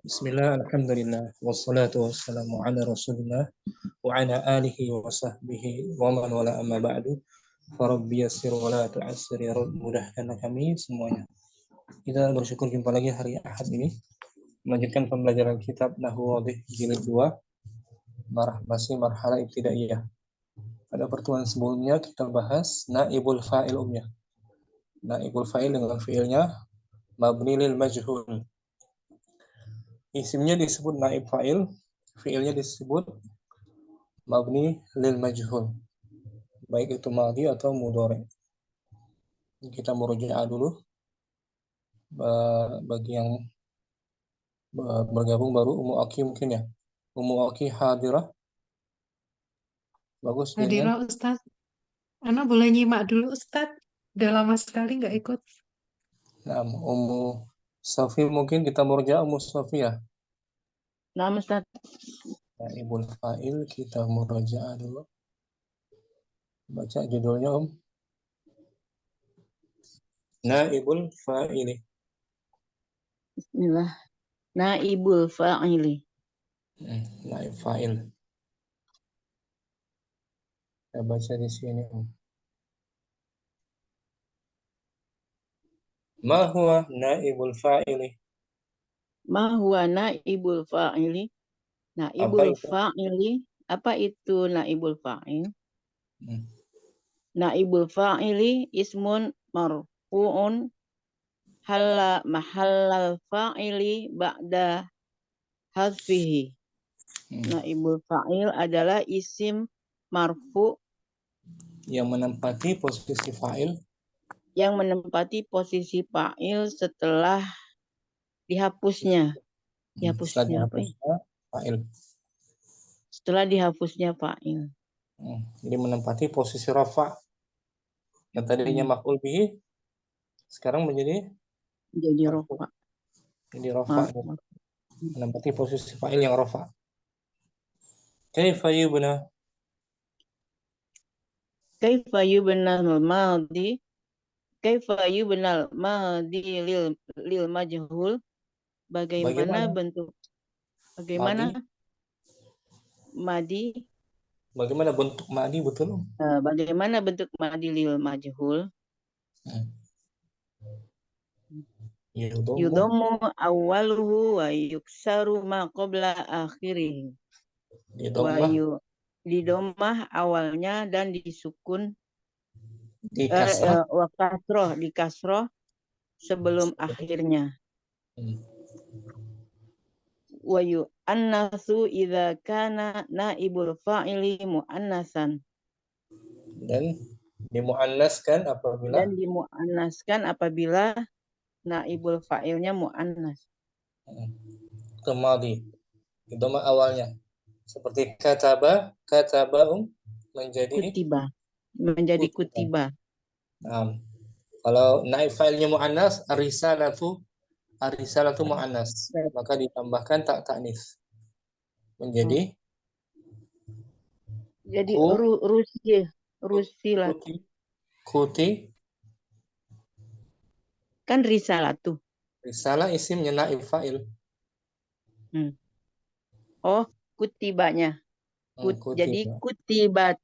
Bismillah, alhamdulillah, wassalatu wassalamu ala rasulillah wa ala alihi wa sahbihi wa man wala amma ba'du. Farabbi yassir wa la tu'assir, ya Rabb, mudahkanlah kami semuanya. Kita bersyukur jumpa lagi hari Ahad ini, melanjutkan pembelajaran kitab Nahwu Wadih jilid 2, masih marhalah ibtidaiyah. Pada pertemuan sebelumnya kita bahas naibul fa'il umyah. Naibul fa'il dengan fi'ilnya mabni lil majhul. Isimnya disebut naib fa'il, fi'ilnya disebut mabni lil majhul, baik itu madhi atau mudhari. Kita murojaah dulu bagi yang bergabung baru. Umu Aki mungkin ya. Umu Aki hadirah. Bagus dengan. Hadirah Ustadz. Ana boleh nyimak dulu Ustadz. Udah lama sekali nggak ikut. Nah, Umu Safi mungkin kita murojaah Umu Safi ya. Nah, Ustaz. Naibul fa'il kita murojaah dulu. Baca judulnya Naibul fa'ili. Bismillah. Naibul fa'ili. Naib fa'il. Kita baca di sini Ma huwa naibul fa'ili? Ma huwa naibul fa'ili? Naibul fa'ili. Apa itu naibul fa'il? Naibul fa'ili ismun marfu'un halla mahallal fa'ili ba'da hadfihi. Naibul fa'il adalah isim marfu yang menempati posisi fa'il, setelah dihapusnya. Fa'il. Setelah dihapusnya fa'il. Jadi menempati posisi rafa. Yang tadinya maf'ul bihi sekarang menjadi rafa. Jadi rafa. Menempati posisi fa'il yang rafa. Kaifa yubna? Kaifa yubnal madhi? Kaifa yubnal madhi lil majhul? Bagaimana bentuk madi? Bagaimana bentuk madi betul? Bagaimana bentuk madi lil majhul? Yudomu awaluhu wa yuksaru ma qabla akhirih. Di domah awalnya dan disukun di kasroh sebelum akhirnya. Wa yu'annasu idza kana naibul fa'ili mu'annasan. Dan dimuannaskan apabila naibul fa'ilnya mu'annas. Madhi. Itu awalnya. Seperti kataba menjadi kutiba. Nah, kalau naib fa'ilnya mu'annas, arisalatu mu'annas, maka ditambahkan tak ta'nis. Menjadi rusilah. Kuti kan risalatu. Risalah isimnya naib fa'il. Oh, kutibanya. Jadi kutibat.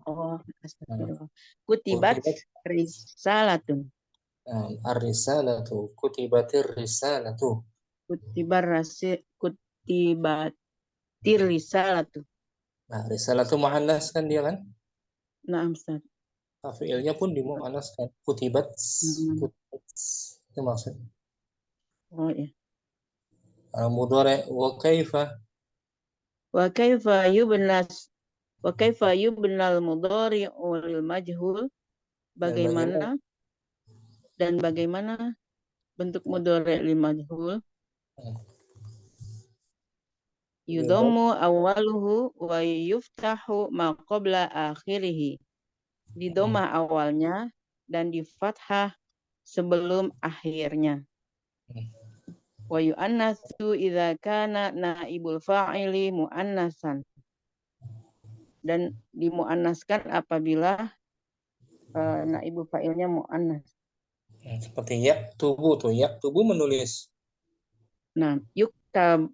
Oh, astagfirullah. Kutibat risalatun. Ar-risalatu. Kutibatir risalatu. Kutibatir risalatu. Nah, risalatu mu'annas kan dia kan? Nah, Ustaz. Fi'ilnya pun dimu'annaskan. Kutibat. Itu maksud. Oh ya. Mudhari wa kaifa yubnal mudhari'u lil majhul? Bagaimana bentuk mudhari' lil majhul? Yudomu awaluhu wa yuftahu ma qabla akhirih. Di domah awalnya dan di fathah sebelum akhirnya. Wa yu'annasu idza kana naibul fa'ili mu'annasan. Dan dimu'annaskan apabila Naibu fa'ilnya mu'annas. Seperti yak tubuh tuh, yak tubuh menulis. Nah, yuktabu.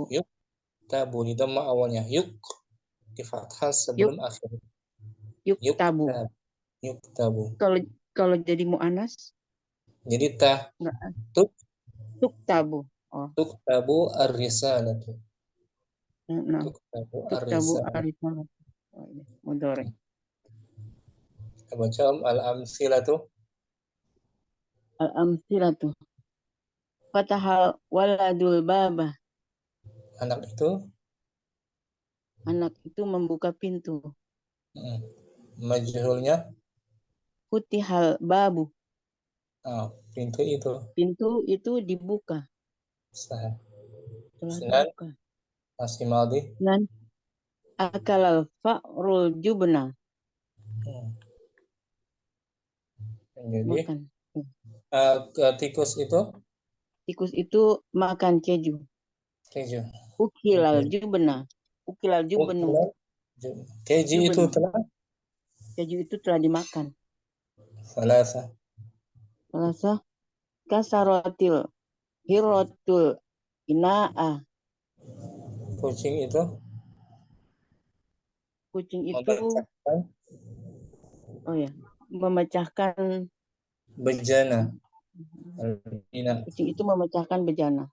Yuk tabu di dhamma awalnya. Yuk di fathah Yuk sebelum akhir. Yuk yuktabu. tab, yuk tabu. Kalau kalau jadi mu'annas Jadi tah enggak tuk tuktabu. Oh, tuk tabu ar-risalatu. nah, Tuk tabu tuktabu ar-risalatu. arifalah. Oh, iya. Mudhari. Kita baca al-amsilatu. Al-amthilatu. Fatahal waladul baba. Anak itu Anak itu membuka pintu. majhulnya Futihal babu. pintu itu Pintu itu dibuka. sah. Telah Senang dibuka. masih maldi. Dan akalal fa'rul jubna. Jadi Makan. tikus itu Tikus itu makan keju. keju. Ukilal jubna. Ukilal jubnu. Keju itu Jubnu. telah Keju itu telah dimakan. salasa. Rasa kasarotil hirotul ina'ah. Kucing itu Kucing itu, memecahkan oh ya, memecahkan, bejana. Al-bina. kucing itu memecahkan bejana.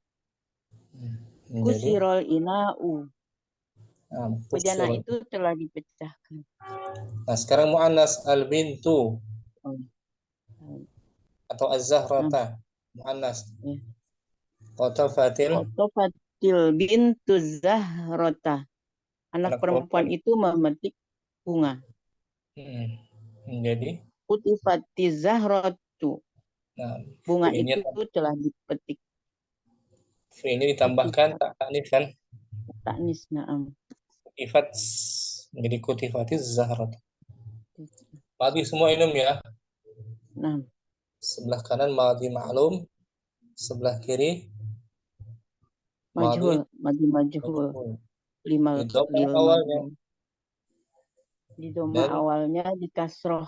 Jadi Kusirol ina'u. Bejana kusir. itu telah dipecahkan. Nah, sekarang muannas al-bintu Oh, atau nah, az-zahrata muannas. ya. Qatafatil Otofatil bintu zahrota. Anak anak perempuan perempuan. itu memetik bunga. Jadi Utifati zahrotu. nah, Bunga fiilnya itu telah dipetik. fiilnya ditambahkan Utifat, tak alif kan taknis, naam. kutifat menjadi kutifatiz zahrat. Madi semua ilmu ya. Nah, Sebelah kanan madi ma'lum, sebelah kiri madi majhul, madi majhul. majhul. Lima Di dhamma lil awalnya majhul. Di doma dan awalnya di kasroh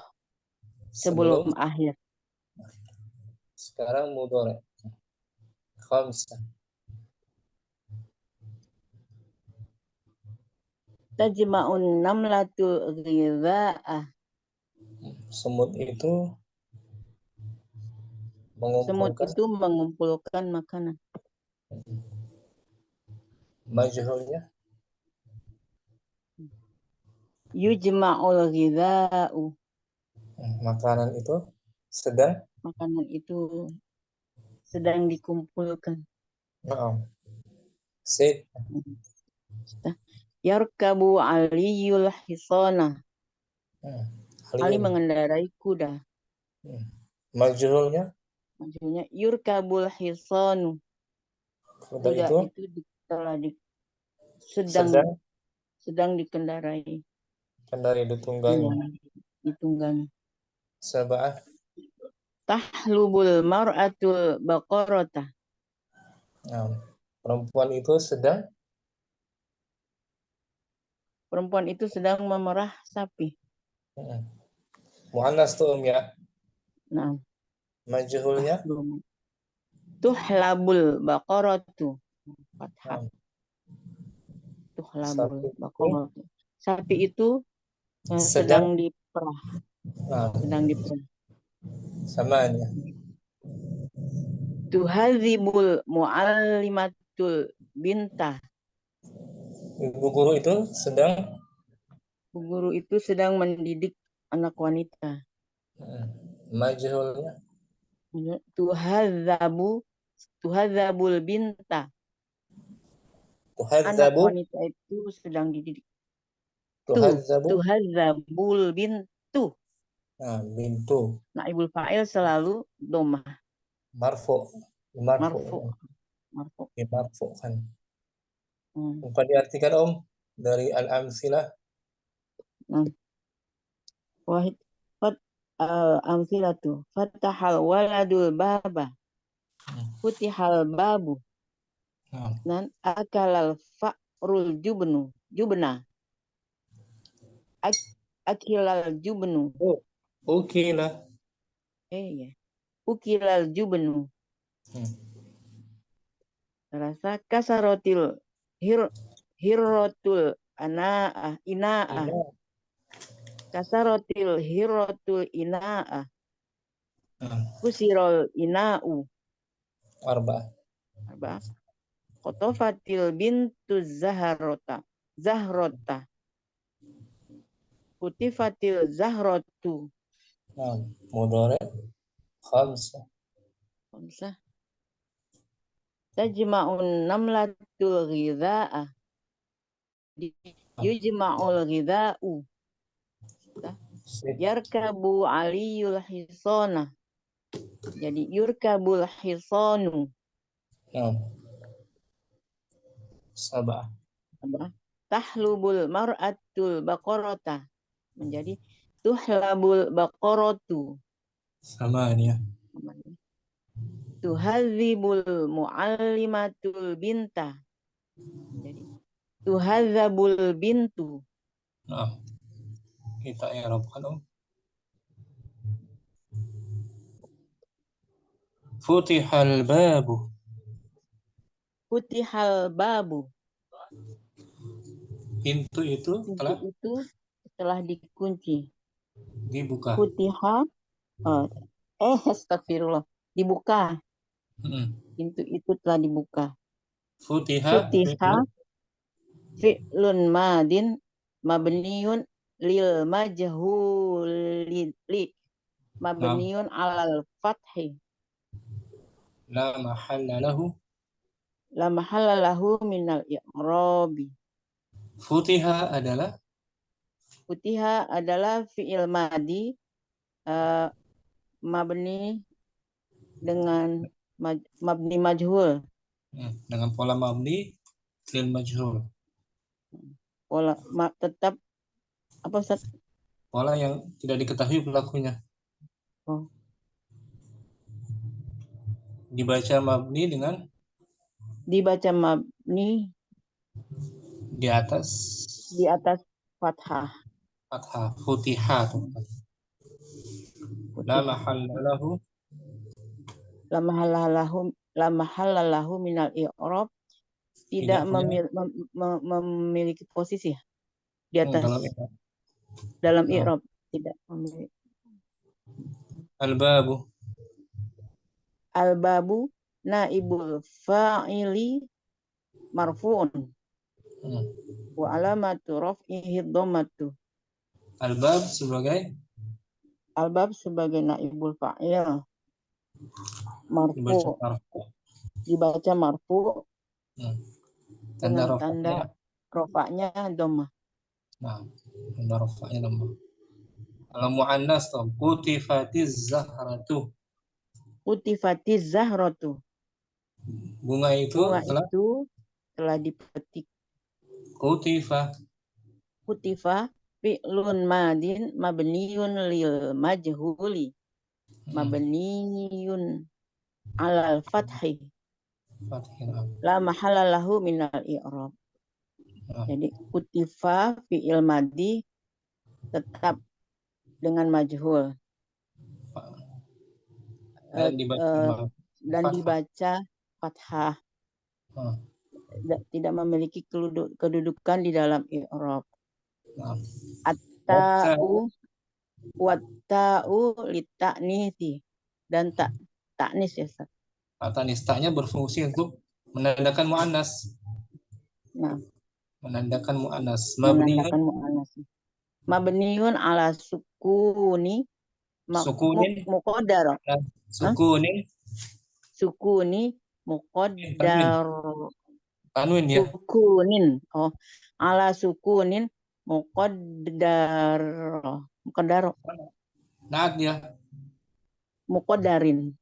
sebelum sebelum akhir. sekarang mudhari. Khamsah. Tajma'un namlatul ghidha'ah. Semut itu Semut mengumpulkan itu mengumpulkan makanan. majhulnya Yujma'ul ghidha'u. makanan itu sedang Makanan itu sedang dikumpulkan. Sid Yarkabu aliyul hisana. Ali aliyun. mengendarai kuda. Majhulnya Maksudnya yurkabul hisanu. kuda Kuda itu itu telah sedang sedang dikendarai. kendari ditunggangi. Ditunggangi. Sabah Tahlubul mar'atul baqarata. Perempuan itu sedang Perempuan itu sedang memerah sapi. muannas tuh ya. Nah, Majhulnya tuhlabul baqaratu. Fathah. Tuhlabul sapi itu baqaratu. Sapi itu sedang sedang diperah. Sedang diperah. samanya. Tuhadzibul muallimatul bintah. Ibu guru itu sedang Bu guru itu sedang mendidik anak wanita. majhulnya Tuhadzabul bintah. Anak tuhadzabu wanita itu sedang dididik. tuhadzabu Tuhadzabul bintu. bintu Naibul fa'il selalu domah. marfu Marfu. marfu kan. Apa diartikan Om dari al-amsilah? Wahid amsilatu fatahal waladul baba futihal babu dan akalal fa'rul jubna akilal jubnu. Oh, oke lah. Ya. Ukilal jubnu. Hmm. Rasa kasarotil hirrotul ina'ah. Ina. Kasarotil hirrotul ina'ah. Hmm. Kusirol ina'u. Arba. Apa? Kotofatil bintu zahrota. Kutifatil zahrotu. Nah, mudhari khamsah. Khamsah. Tajma'un namlatul ghidha'ah. Yujma'ul ghidha'u. Sit. Yarkabu aliyul hisana. Jadi yurkabul hisanu. Nah. Sabah. Apa? Tahlubul mar'atul baqarata. Menjadi tuhlabul baqaratu. Samania. Tuhadzibul muallimatul binta. Jadi tuhadzabul bintu. Nah, kita i'rabkan Om. Futihal babu. Futihal babu. Pintu itu Pintu telah itu telah dikunci. dibuka. Futiha. Astagfirullah. Dibuka. Hmm. Pintu itu telah dibuka. Futiha. Futiha fi'lun madin mabniun lil majhuli mabniun alal fathi La mahalla lahu. la mahalla lahu minal i'rabi. Futiha adalah Futiha adalah fi'il madi mabni dengan mabni majhul. dengan pola mabni lil majhul. Pola tetap apa Ustaz? Pola yang tidak diketahui pelakunya. Oh. Dibaca mabni dengan Dibaca mabni di atas fathah. fathah. Futiha. La mahalla lahu. La mahalla lahu minal i'rab. Tidak memiliki posisi ya di atas dalam i'rab. Tidak memiliki. Al-babu. Al-babu naibul fa'ili marfu'un wa alamatu raf'ihi dhammatu. Al-bab sebagai Al-bab sebagai naibul fa'il marfu', dibaca marfu' dengan tanda rofaknya dhammah. Nah, tanda rofaknya dhammah. Kalau muannas tuh kutifatiz zahratu. Kutifatiz zahratu. Bunga itu telah dipetik. Kutifa fi'lun madin mabniun lil majhuli mabniun alal fathi la mahalla lahu minal i'rab. Jadi kutifa fi'il madi tetap dengan majhul dan dibaca fathah. Tidak memiliki kedudukan di dalam i'rab. At-ta'u wat-ta'u litaknisi dan taknis ya Ustaz. Taknis ta'nya berfungsi untuk menandakan muannas. Nah, menandakan muannas. Mabniun ala sukuni muqaddar. Sukuni muqaddar. Tanwin ya. Sukunin. Ala sukunin muqaddar. Naat ya. Muqaddarin.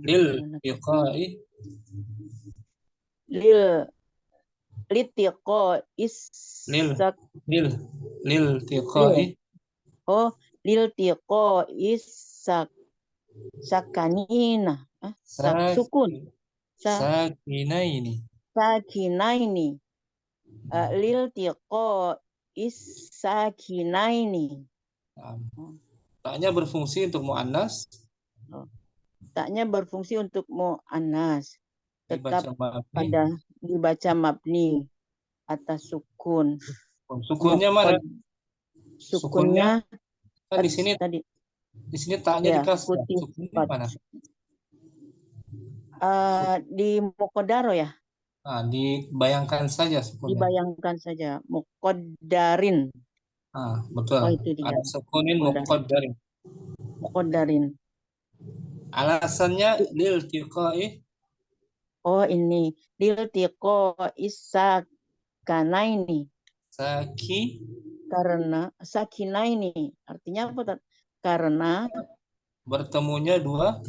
Lil tiqai. Lil tiqai lil tiqai. Lil tiqai sakanina. Sukun. Sakinaini. Lil tiqai is-sakinaini. Nah, taknya berfungsi untuk muannas, Oh, taknya berfungsi untuk mu'annas. dibaca Tetap mabni. pada dibaca mabni atas sukun. Sukunnya mana? Sukunnya Kan di sini tadi taknya ya dikasih. putih Sukunnya mana? di Mukodaro ya, Nah, dibayangkan saja sukunnya. dibayangkan saja Mukodarin. Ah, betul. Oh itu dia. Ada sukunin muqaddarin. Mukodarin. Alasannya lil tiqai Oh ini diltiko isakanaini saki karena sakinaini artinya apa? Karena bertemunya dua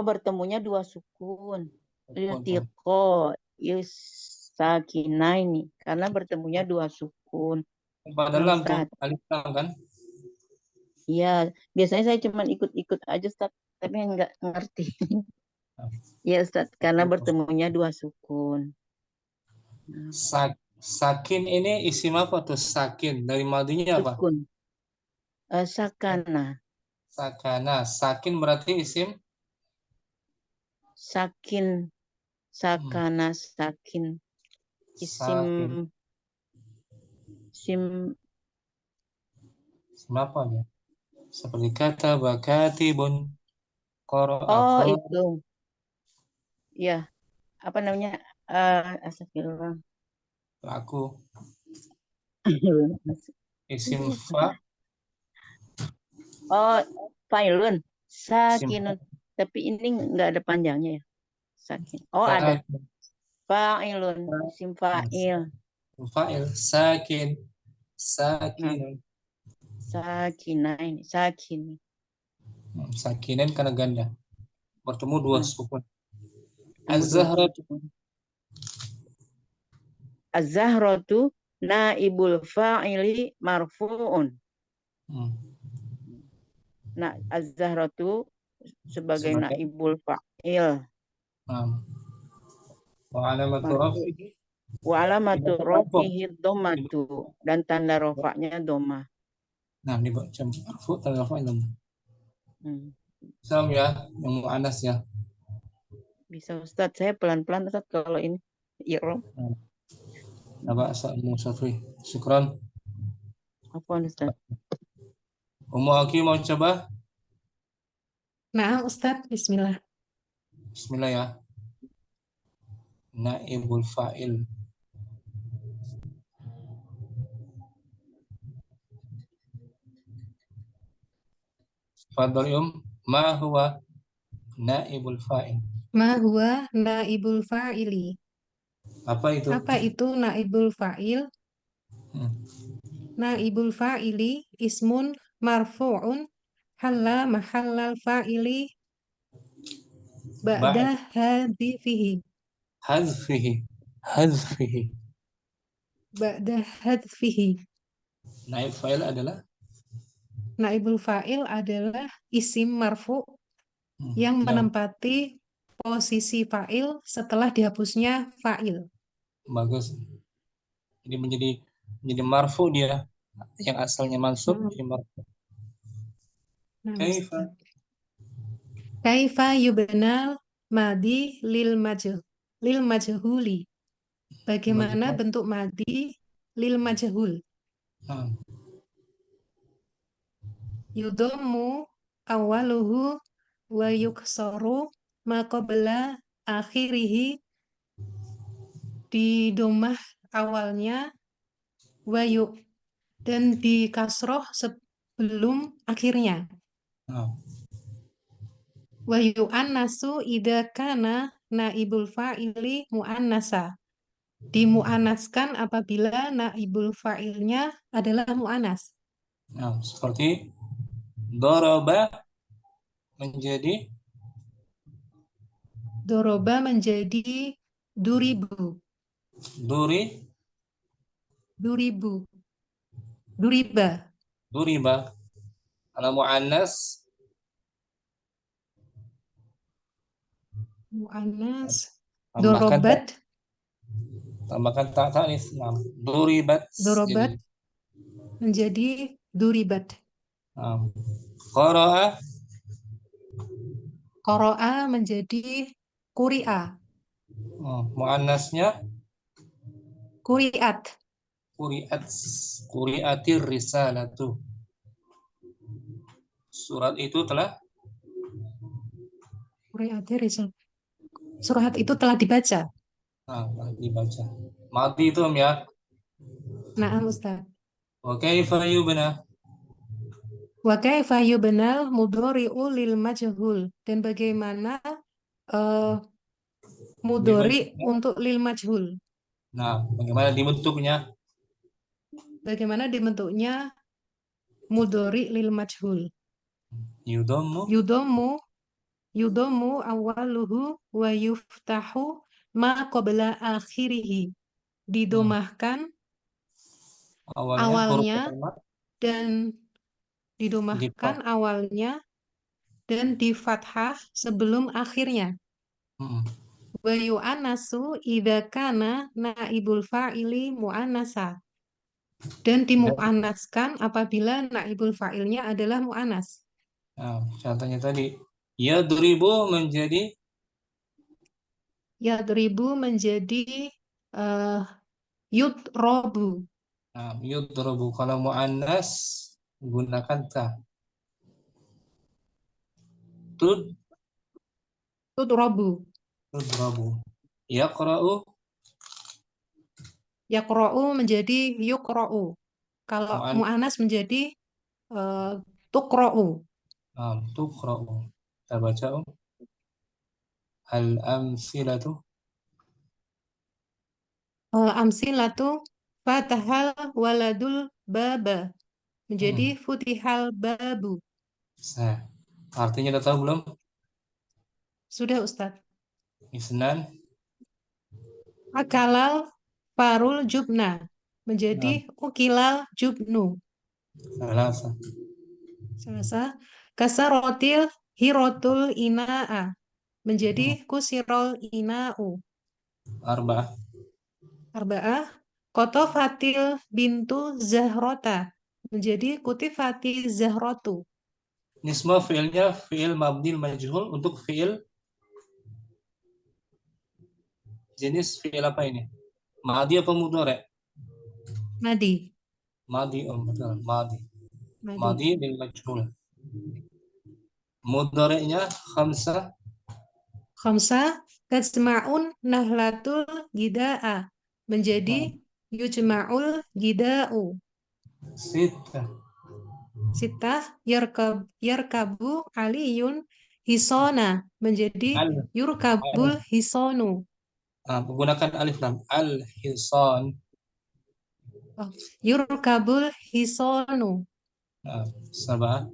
bertemunya dua sukun. sukun. Iltiqo isakinaini karena bertemunya dua sukun. Pada Nah, lam tuh Ustaz. alif lam kan? Iya, biasanya saya cuma ikut-ikut aja Ustaz, tapi nggak ngerti. Ya Ustaz, karena bertemunya dua sukun. Nah, Sakin ini isim apa tuh? Sakin dari madinya apa? sukun. Sakana. Sakana. Sakin berarti isim Sakin. Sakana sakin. Isim sakin. sim Isim apa ya? Seperti kata bakatibun oh qara'a itu. Ya, apa namanya? Astagfirullah. aku isim fa Oh, failun. isim Sakinun. Tapi ini nggak ada panjangnya ya. Sakin. Oh, ada. sakin. Fa'ilun. Isim fa'il. Fa'il sakin Nah, sakinun. sakinain. Sakin. Sakinin karena ganda. Bertemu dua Nah, sukun. temu dua Az-Zahra sukun. Az-Zahratu naibul fa'ili marfu'un. Nah, Az-Zahratu sebagai sebagai naibul fa'il. wa alamatu Marfu. rafihi Wa alamatu dibaca marfu. rafihi dhammatu. Dan tanda rofaknya dhamma. Nah, dibaca marfu tanda rafa ilmu. Hmm. Salam ya, yang mu'anas ya. Bisa Ustadz, saya pelan-pelan Ustadz kalau ini. Ya Rob. Naba asal Safi. Syukran. Apa Ustadz? Ummu Aki mau coba? Nah, Ustadz, Bismillah. Bismillah ya. Naibul fa'il. Fadhal ma huwa naibul fa'il. Ma huwa naibul fa'ili. Apa itu? Apa itu naibul fa'il? Hmm. Naibul fa'ili ismun marfu'un halla mahallal fa'ili ba'da hadfihi. Hazfihi. Hazfihi. Ba'da hadfihi. Naib fa'il adalah Naibul fa'il adalah isim marfu' yang yang menempati posisi fa'il setelah dihapusnya fa'il. bagus. Jadi menjadi marfu dia yang asalnya mansub jadi marfu. Nah, Kaifa Kaifa yubnal madi lil majhuli. Bagaimana bagaimana? bentuk madi lil majhul? Nah, Yudhammu awaluhu wa yuksaru ma qabla akhirihi. Di domah awalnya wa yuk dan di kasroh sebelum akhirnya. nah. Wa yu'annasu idza kana naibul fa'ili mu'annasa. Dimu'anaskan apabila naibul fa'ilnya adalah mu'anas. Nah, seperti doroba menjadi Doroba menjadi duribu. duri, Duribu. Duriba. duriba. Kalau mu'annas Mu'anas. tambahkan tak Dorobat. tambahkan tak tanis. Nah, duribat jadi Dorobat. menjadi duribat. Qara'a Qoro'a menjadi kuri'a. muannasnya Kuri'at. quri'at, quri'atir risalatu. Surat itu telah Kuri'atir risal. Surat itu telah dibaca. dibaca. Mati itu ya. Na'am Ustaz. Wa kaifa yubna? Wa kaifa yubnal mudhari'u lil majhul. Dan bagaimana eh, mudhari Dibentuknya. untuk lil majhul. Nah, bagaimana dibentuknya? Bagaimana dibentuknya mudhari lil majhul. Yudammu Yudomu awaluhu wa yuftahu ma qabla akhirihi. Didomahkan awalnya huruf awalnya pertama dan di didomahkan awalnya dan di fathah sebelum akhirnya. Wa yu'annasu idza kana naibul fa'ili mu'annasa. Dan dimu'annaskan apabila naibul fa'ilnya adalah mu'annas. Nah, contohnya tadi yadribu menjadi Yadribu menjadi yudrobu. yudrobu. Kalau muannas gunakan ta. Tudrobu. Tudrobu. Yaqra'u Yaqra'u menjadi yuqra'u. Kalau muan mu'annas menjadi tuqra'u. tuqra'u. Kita baca al amsilatu Amsilatu fatahal waladul baba. Menjadi futihal babu. Nah, artinya udah tahu belum? Sudah Ustaz. Isnan Akalal farul jubna. Menjadi ukilal jubnu. salasa Selasa. Kasarotil hirotul ina'a. Menjadi kusirol ina'u. arba'ah Arba'ah. Kotofatil bintu zahrota. Menjadi kutifati zahrotu. ini semua fiilnya fiil mabnil majhul untuk fiil jenis fiil apa ini? Madi apa mudhari? Madi. Madi, betul, madi. Madi lil majhul. Mudhari'nya khamsah Khamsa tajma'un nahlatul gida'a. Menjadi yujma'ul gida'u. sita Sitah yarkabu aliyun hisona. Menjadi yurkabul hisonu. menggunakan alif lam al hisan. Yurkabul hisonu. Sabah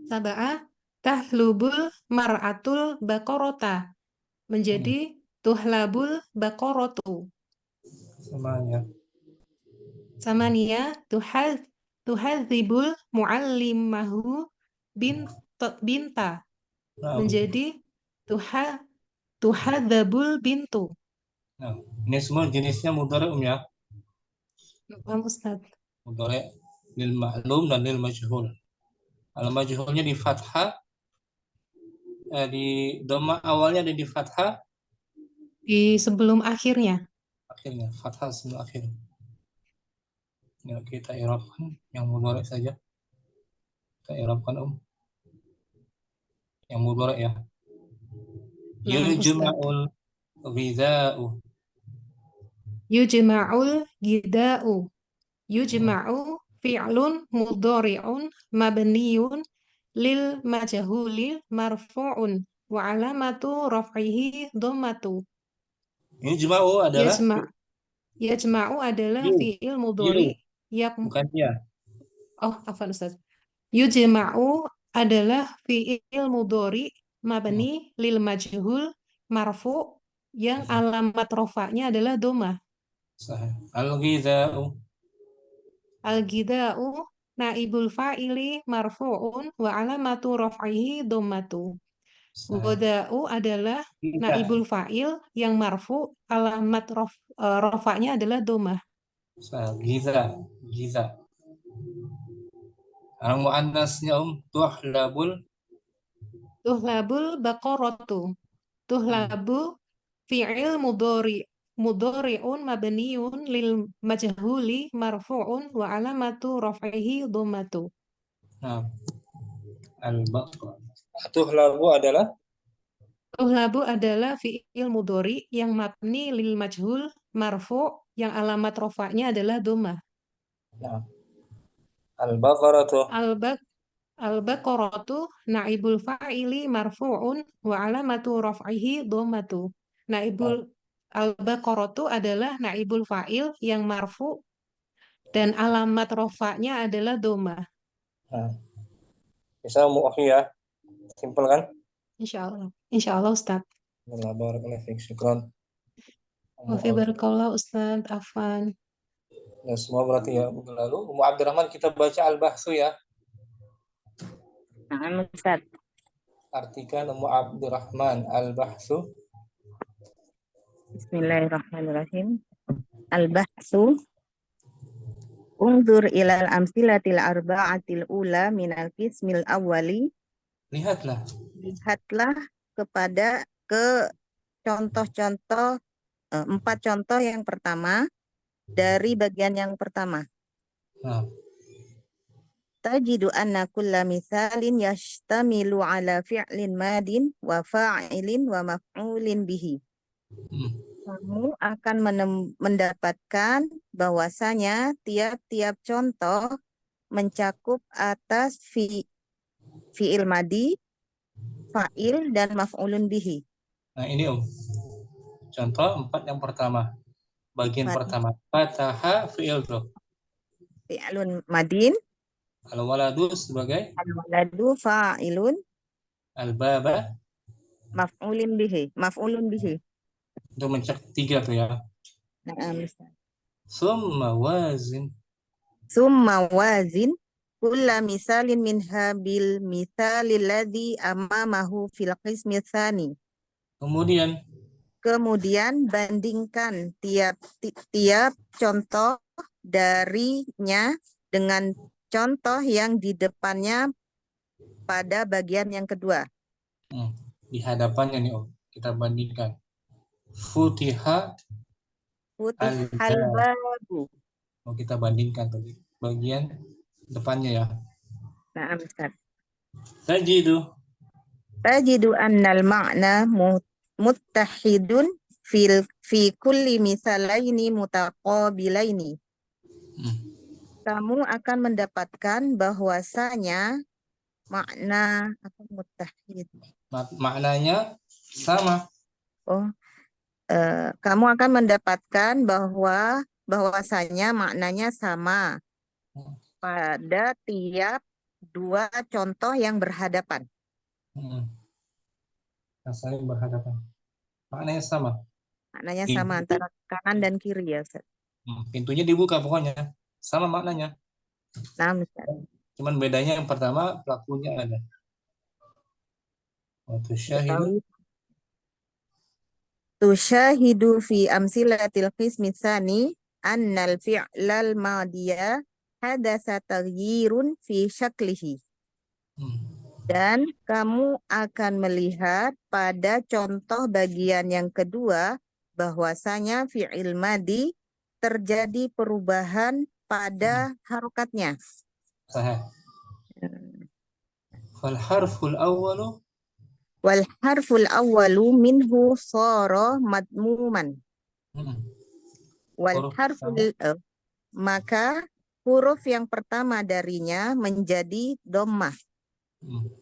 Saba'ah tahlubul mar'atul bakorota. Menjadi tuhlabul bakorotu. semuanya Samania tuhadzibul muallimahu binta. Menjadi tuhadzabul bintu. Nah, ini semua jenisnya mudhari ya. Paham Ustaz? Mudhari lil ma'lum dan lil majhul. Kalau majhulnya di fathah di dhamma awalnya dan di fathah Di sebelum akhirnya. akhirnya, fathah sebelum akhir. Ya, kita i'rabkan yang mudhari saja. Kita i'rabkan yang mudhari ya. Yujma'ul ghidha'u. Yujma'ul gida'u. Yujma'u fi'lun mudhari'un mabniyun lil majhulil marfu'un wa alamatu raf'ihi dhammatu. Yujma'u adalah Yajma'u adalah fi'il mudhari bukan ya. Afwan Ustaz. Yujma'u adalah fi'il mudhari mabni lil majhul marfu' yang alamat rafa'nya adalah dhammah. Sahih. Al-ghidha'u. Al-ghidha'u naibul fa'ili marfu'un wa alamatu raf'ihi dhammatu. Ghada'u adalah naibul fa'il yang marfu' alamat rafa'nya adalah dhammah. Giza. Yang muannasnya tuhlabul. Tuhlabul baqaratu. Tuhlabu fi'il mudhari'un mabniun lil majhuli marfu'un wa alamatu raf'ihi dhammatu. Nah, al-baqarah. Tuhlabu adalah Tuhlabu adalah fi'il mudhari yang mabni lil majhul marfu' yang alamat rafa'nya adalah dhammah. nah, al-baqaratu. Al-baqaratu naibul fa'ili marfu'un wa alamatu raf'ihi dhammatu. Naibul al-baqaratu adalah naibul fa'il yang marfu' dan alamat rafa'nya adalah dhammah. Nah, bisa ya. Simpel kan? Insyaallah. Insyaallah Ustaz. Allah barakallahu fiik. Syukran. Wa fi barakallahu Ustaz Afwan. Ya, semua berarti ya. Lalu Ummu Abdurrahman kita baca al-bahsu ya. Nah, Ustaz. Artikan Ummu Abdurrahman al-bahsu. Bismillahirrahmanirrahim. Al-bahsu unzur ilal amsilatil arba'atil ula minal qismil awwali. Lihatlah Kepada contoh-contoh 4 contoh yang pertama dari bagian yang pertama. Nah, Tajidu anna kulla misalin yashtamilu ala fi'lin madin wa fa'ilin wa maf'ulin bihi. Kamu akan mendapatkan bahwasanya tiap-tiap contoh mencakup atas fi'il madi, fa'il, dan maf'ulun bihi. nah ini contoh 4 yang pertama. Bagian pertama. Fataha fi'il tuh. Fi'lun madin. Al-waladu sebagai Al-waladu fa'ilun. Al-baba Maf'ulun bihi. Itu mencakup 3 tuh ya. Summa wazin kulla misalin minha bil misalil ladzi amamahu fil qismi tsani. Kemudian bandingkan tiap contoh darinya dengan contoh yang di depannya pada bagian yang kedua. Di hadapannya nih kita bandingkan. Futiha al-babu. Kita bandingkan tadi bagian depannya ya. Nah, Ustaz. Tajidu annal ma'na muttahidun fi kulli misalaini mutaqabilaini. Kamu akan mendapatkan bahwasanya makna muttahid. Maknanya sama. Kamu akan mendapatkan bahwasanya maknanya sama pada tiap 2 contoh yang berhadapan. Saling berhadapan. Maknanya sama. Maknanya sama antara kanan dan kiri ya, Ustaz. Pintunya dibuka pokoknya. Sama maknanya. Nah, Ustaz. Cuman bedanya yang pertama pelakunya ada. Tusyahidu fi amsilatil qismi tsani annal fi'lal madiya hadasa taghyirun fi syaklihi. Dan kamu akan melihat pada contoh bagian yang kedua bahwasanya fi'il madi terjadi perubahan pada harokatnya. Sahih. Wal harful awwalu minhu shara madmuman. Maka huruf yang pertama darinya menjadi dhammah.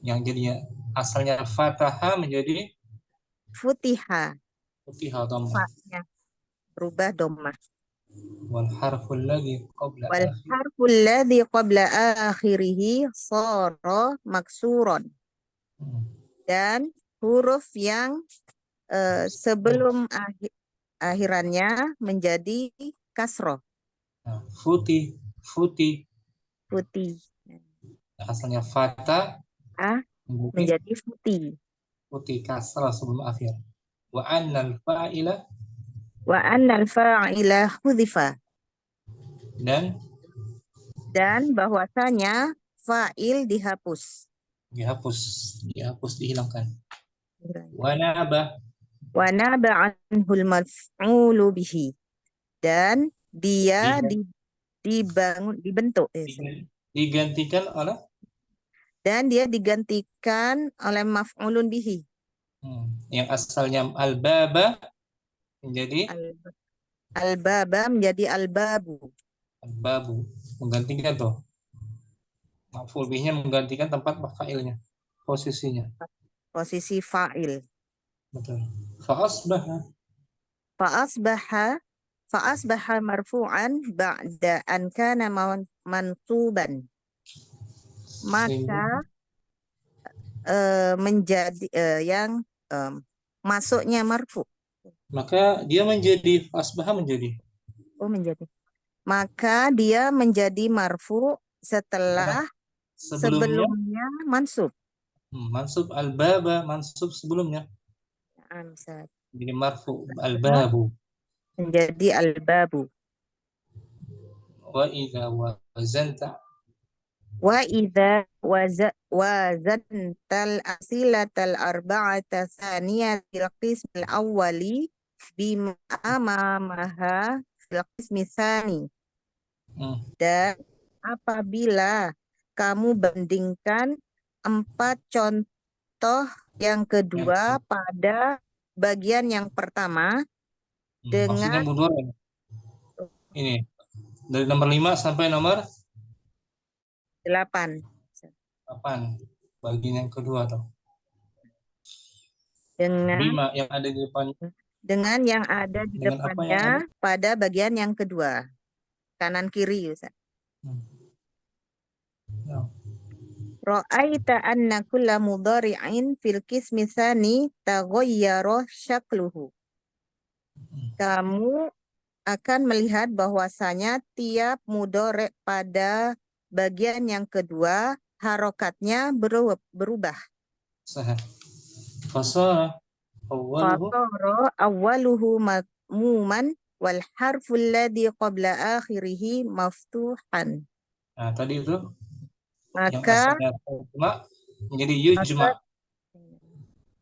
Yang jadinya asalnya fathah menjadi futiha dhammah. Berubah dhammah. Wal harful ladzi qabla akhirih shara maksuron. Dan huruf yang sebelum akhirannya menjadi kasroh. Futi. Asalnya fata menjadi futi. Futi kasrah sebelum akhir. Wa annal fa'ila hudhifa. Dan Dan bahwasanya fa'il dihapus. Dihapus, dihilangkan. Wa naba, Wa naba anhul maf'ulu bihi. Dan dia dibentuk. digantikan oleh Dan dia digantikan oleh maf'ulun bihi. yang asalnya al-baba menjadi Al-baba menjadi al-babu. al-babu, menggantikan tuh. Maf'ul bihnya menggantikan tempat fa'ilnya, posisinya. Posisi fa'il. Betul. Fa'asbaha marfu'an ba'da an kana mansuban. Maka menjadi yang masuknya marfu. Maka dia menjadi asbaha menjadi. Menjadi. Maka dia menjadi marfu setelah sebelumnya mansub. Mansub al-baba, mansub sebelumnya. Jadi marfu al-babu. Menjadi al-babu. Wa idza wazanta wazantal asilatal arba'ata thaniyatil qismil awwali bima amamaha fil qismi tsani. Dan apabila kamu bandingkan 4 contoh yang kedua pada bagian yang pertama dengan mundur ini dari nomor 5 sampai nomor 8 bagian yang kedua tuh. Dengan 5 yang ada di depan. Dengan yang ada di depannya pada bagian yang kedua. Kanan kiri, Ustaz. Ra'aita anna kulla mudhari'in fil qismi tsani taghayyara syakluhu. Kamu akan melihat bahwasanya tiap mudhari' pada bagian yang kedua harokatnya berubah. Fasara awwaluhu madmuman wal harful ladzi qabla akhirih maftuhan. Nah, tadi itu maka yang menjadi yujma.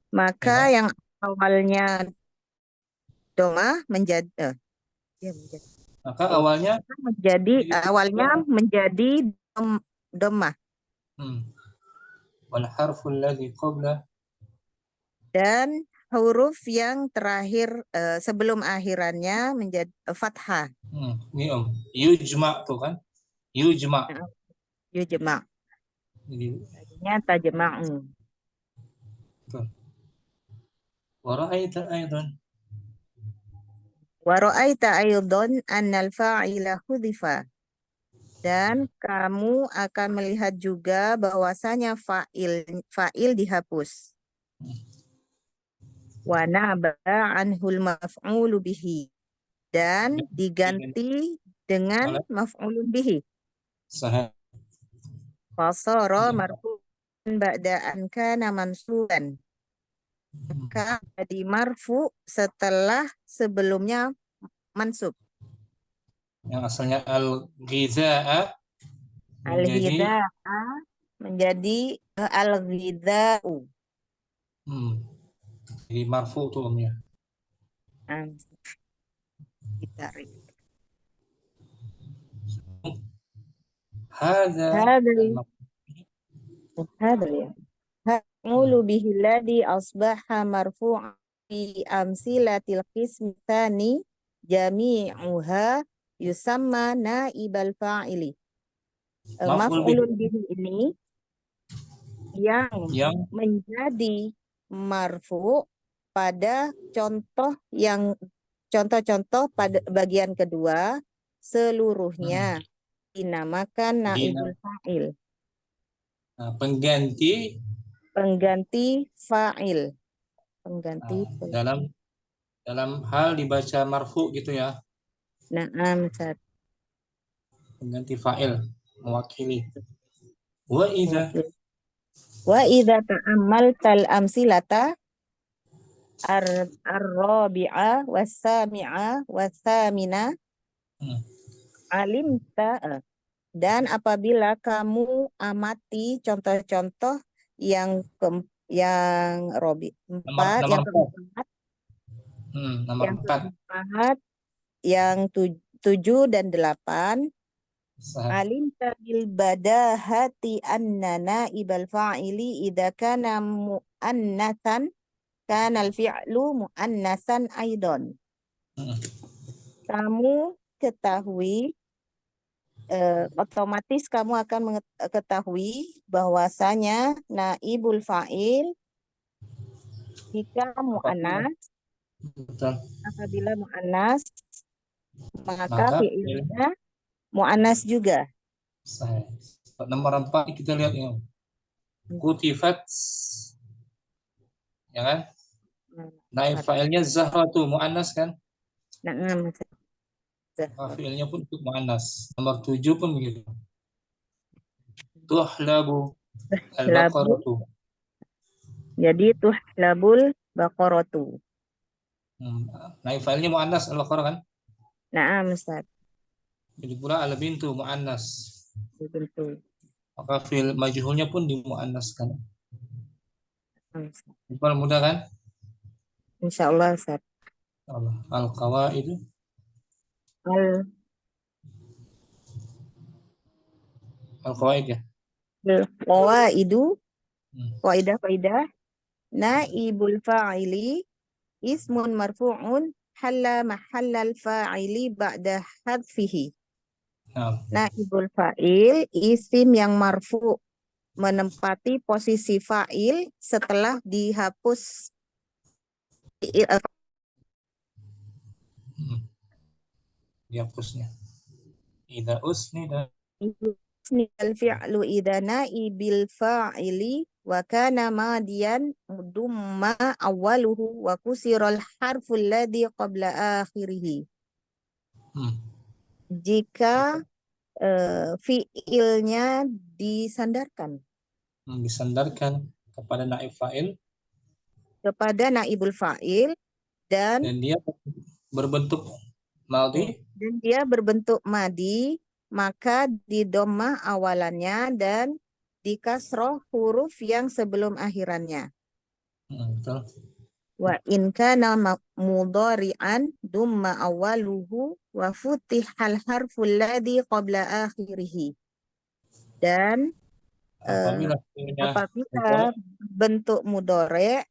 Maka yang awalnya doma menjadi maka awalnya menjadi doma. Wal harful ladzi qabla, dan huruf yang terakhir sebelum akhirannya menjadi fathah. Ini yujma tuh kan? Yujma. Yujma. Jadi tajma'u. Wa ra'aita aidan. Wa ra'aita aidan annal fa'ila hudhifa. Dan kamu akan melihat juga bahwasanya fa'il dihapus. Wa naba anhul maf'ulu bihi. Dan diganti dengan maf'ulun bihi. Sahih. Fasara marfu'an ba'da an kana mansuban. Maka jadi marfu setelah sebelumnya mansub. Yang asalnya al-ghidha'a menjadi al-ghidha'u. Jadi marfu tuh omnya. Ditarik. Hadza maf'ulu bihi alladhi asbaha marfu'an fi amsilatil qismi tsani jami'uha yusamma naibal fa'ili. Maf'ulun bihi ini yang menjadi marfu pada contoh-contoh pada bagian kedua seluruhnya dinamakan naibul fa'il. Pengganti fa'il. Dalam hal dibaca marfu gitu ya. Na'am, Ustaz. Pengganti fa'il, mewakili. Wa idza ta'ammaltal amsilata ar-rabi'a was-sami'a was-samina alimta Dan apabila kamu amati contoh-contoh yang Nomor yang 4. keempat, Nomor yang 4. keempat, yang 7 dan 8. Sah. Alimta bil badahati anna naibal fa'ili idza kana muannatsan kana al fi'lu muannatsan aidan. Hmm. Kamu ketahui otomatis kamu akan mengetahui bahwasanya naibul fa'il jika Apabila mu'annas, betul, apabila mu'annas maka maka fi'ilnya mu'annas juga. sah. Nomor 4 kita lihat yang kutifat, ya kan? Naib fa'ilnya zahratu muannas kan? Nah, Maka fi'ilnya pun untuk muannas. Nomor 7 pun begitu. Tuhlabu labu, al-baqaratu. jadi tuhlabul baqaratu. Naib fa'ilnya muannas al-baqarah kan? Nah, Ustaz, Jadi pula al-bintu muannas. betul. Maka fi'il majhulnya pun dimuannaskan. Ustaz. Mudah kan? Insya Allah, Ustaz. Al-qawaidu al-qawaid ya. Al-qawaidu, Hmm. qaidah, naibul fa'ili ismun marfu'un halla mahallal fa'ili ba'da hadfihi. Nah, Naibul fa'il isim yang marfu' menempati posisi fa'il setelah dihapus dihapusnya. Idza usnida al-fi'lu idza naibil fa'ili wa kana madiyan dumma awwaluhu wa kusiral harful ladzi qabla akhirih. Jika fi'ilnya disandarkan disandarkan kepada naib fa'il kepada naibul fa'il dan dan dia berbentuk madhi, dia berbentuk madi, maka di dhammah awalannya dan di kasroh huruf yang sebelum akhirannya. betul. Wa in kana mudhari'an dumma awaluhu wa futihal harful ladzi qabla akhirih. Dan Apabila fi'ilnya apabila bentuk mudhari'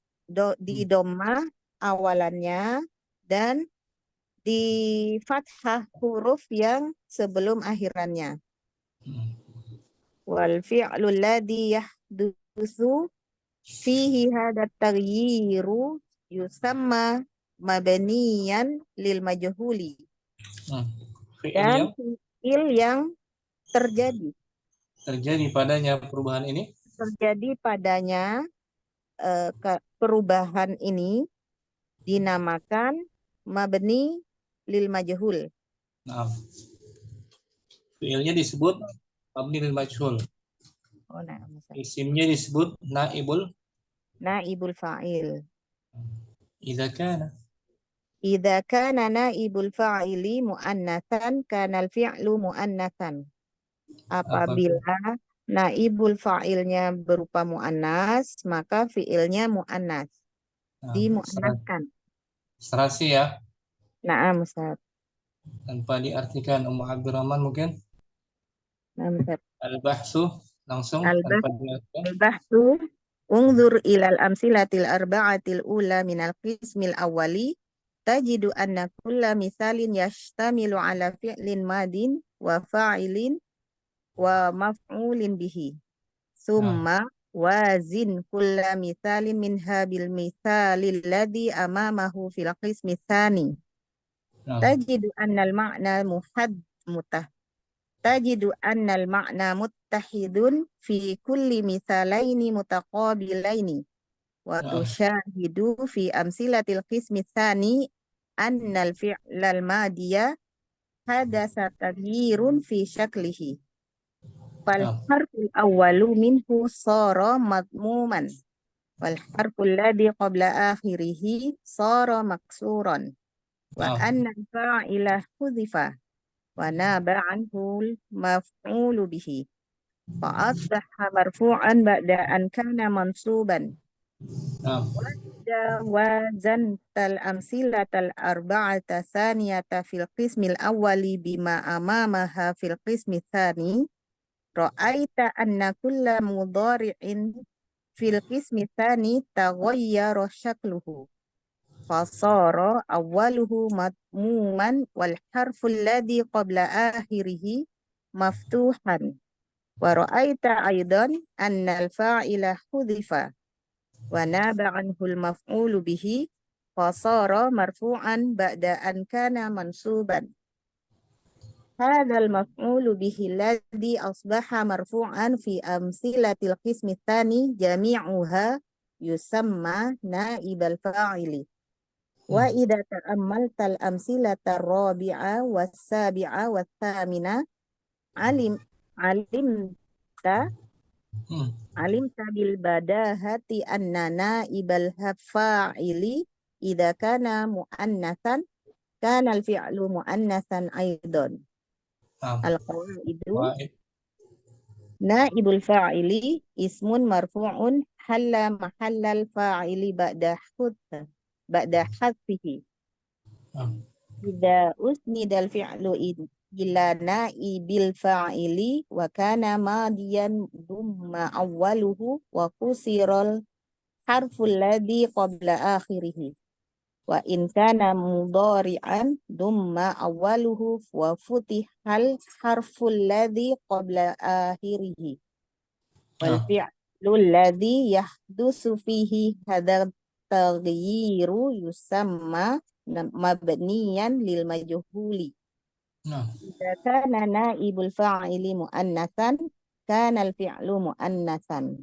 di Hmm. dhammah awalannya dan di fathah huruf yang sebelum akhirannya. Wal fi'lu alladhi yahdutsu fihi hadha taghyiru yusamma mabniyan lil majhuli. Dan fi'il yang terjadi padanya perubahan ini, perubahan ini dinamakan mabni lil majhul. nah, fi'ilnya disebut mabni lil majhul. Oh, nah, Isimnya disebut naibul fa'il. Idza kana naibul fa'ili muannatsan kana al-fi'lu muannatsan. Apabila naibul fa'ilnya berupa muannas, maka fi'ilnya muannas. Dimuannaskan. serasi ya, Naam, Ustaz. tanpa diartikan Ummu Abdurrahman mungkin. Naam, Ustaz. Al-bahsu langsung tanpa diartikan. Al-bahsu unzur ilal amsilatil arba'atil ula minal qismil awwali tajidu anna kulla misalin yashtamilu ala fi'lin madin wa fa'ilin wa maf'ulin bihi. Summa wazin kulla misalin minha bil misalil ladzi amamahu fil qismi tsani. Tajidu annal ma'na tajidu annal ma'na muttahidun fi kulli misalaini mutaqabilaini wa tushahidu fi amsilatil qismi tsani annal fi'lal madiya hadasa taghyirun fi syaklihi. Fal harful awwalu minhu sara madmuman wal harful ladzi qabla akhirih sara maksuran wa anna fa'ila hudhifa وناب عنه المفعول به فأصبح مرفوعا بعد أن كان منصوبا. نعم. وإذا وزنت الأمثلة الأربعة الثانية في القسم الأول بما أمامها في القسم الثاني رأيت أن كل مضارع في القسم الثاني تغير شكله فصار أوله مضموما والحرف الذي قبل آخره مفتوحا. ورأيت أيضا أن الفاعل حذف وناب عنه المفعول به فصار مرفوعا بعد أن كان منصوبا. هذا المفعول به الذي أصبح مرفوعا في أمثلة القسم الثاني جميعها يسمى نائب الفاعل. وإذا تأملت الأمثلة الرابعة والسابعة والثامنة علمت بالبداهة أن نائب الفاعل إذا كان مؤنثا كان الفعل مؤنثا أيضا. القواعد: نائب الفاعل اسم مرفوع حل محل الفاعل بعد حذفه. إذا أسند الفعل إلى نائب الفاعل وكان ماضيا ضم أوله وكسر الحرف الذي قبل آخره. وإن كان مضارعا ضم أوله وفتح الحرف الذي قبل آخره. والفعل الذي يحدث فيه هذا التغيير يسمى مبنيا للمجهول. إذا كان نائب الفاعل مؤنثا كان الفعل مؤنثا.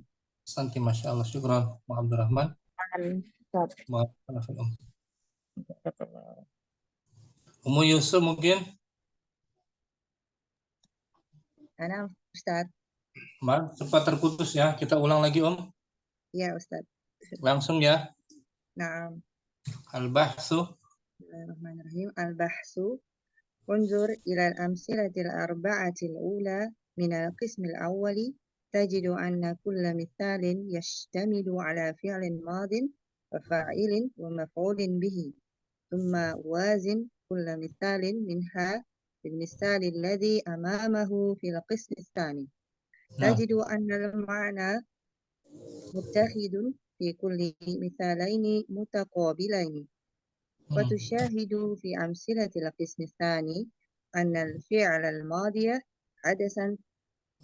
Santi, Masya Allah. Syukran, Pak Abdurrahman. Ummu Yusuf mungkin? Ana Ustaz. Maaf, sempat terputus ya. Kita ulang lagi, Om. Ya Ustaz. Langsung ya. Naam. Al-bahsu. Bismillahirrahmanirrahim. Al-bahsu. Unzur ila al-amsilatil arba'atil ula min al-qismil awwali tajidu anna kulla mithalin yashtamilu ala fi'lin madin wa fa'ilin wa maf'ulin bihi. Thumma wazin kulla mithalin minha بالمثال الذي أمامه في القسم الثاني تجد أن المعنى متحد في كل مثالين متقابلين. وتشاهد في أمثلة القسم الثاني أن الفعل الماضي حدث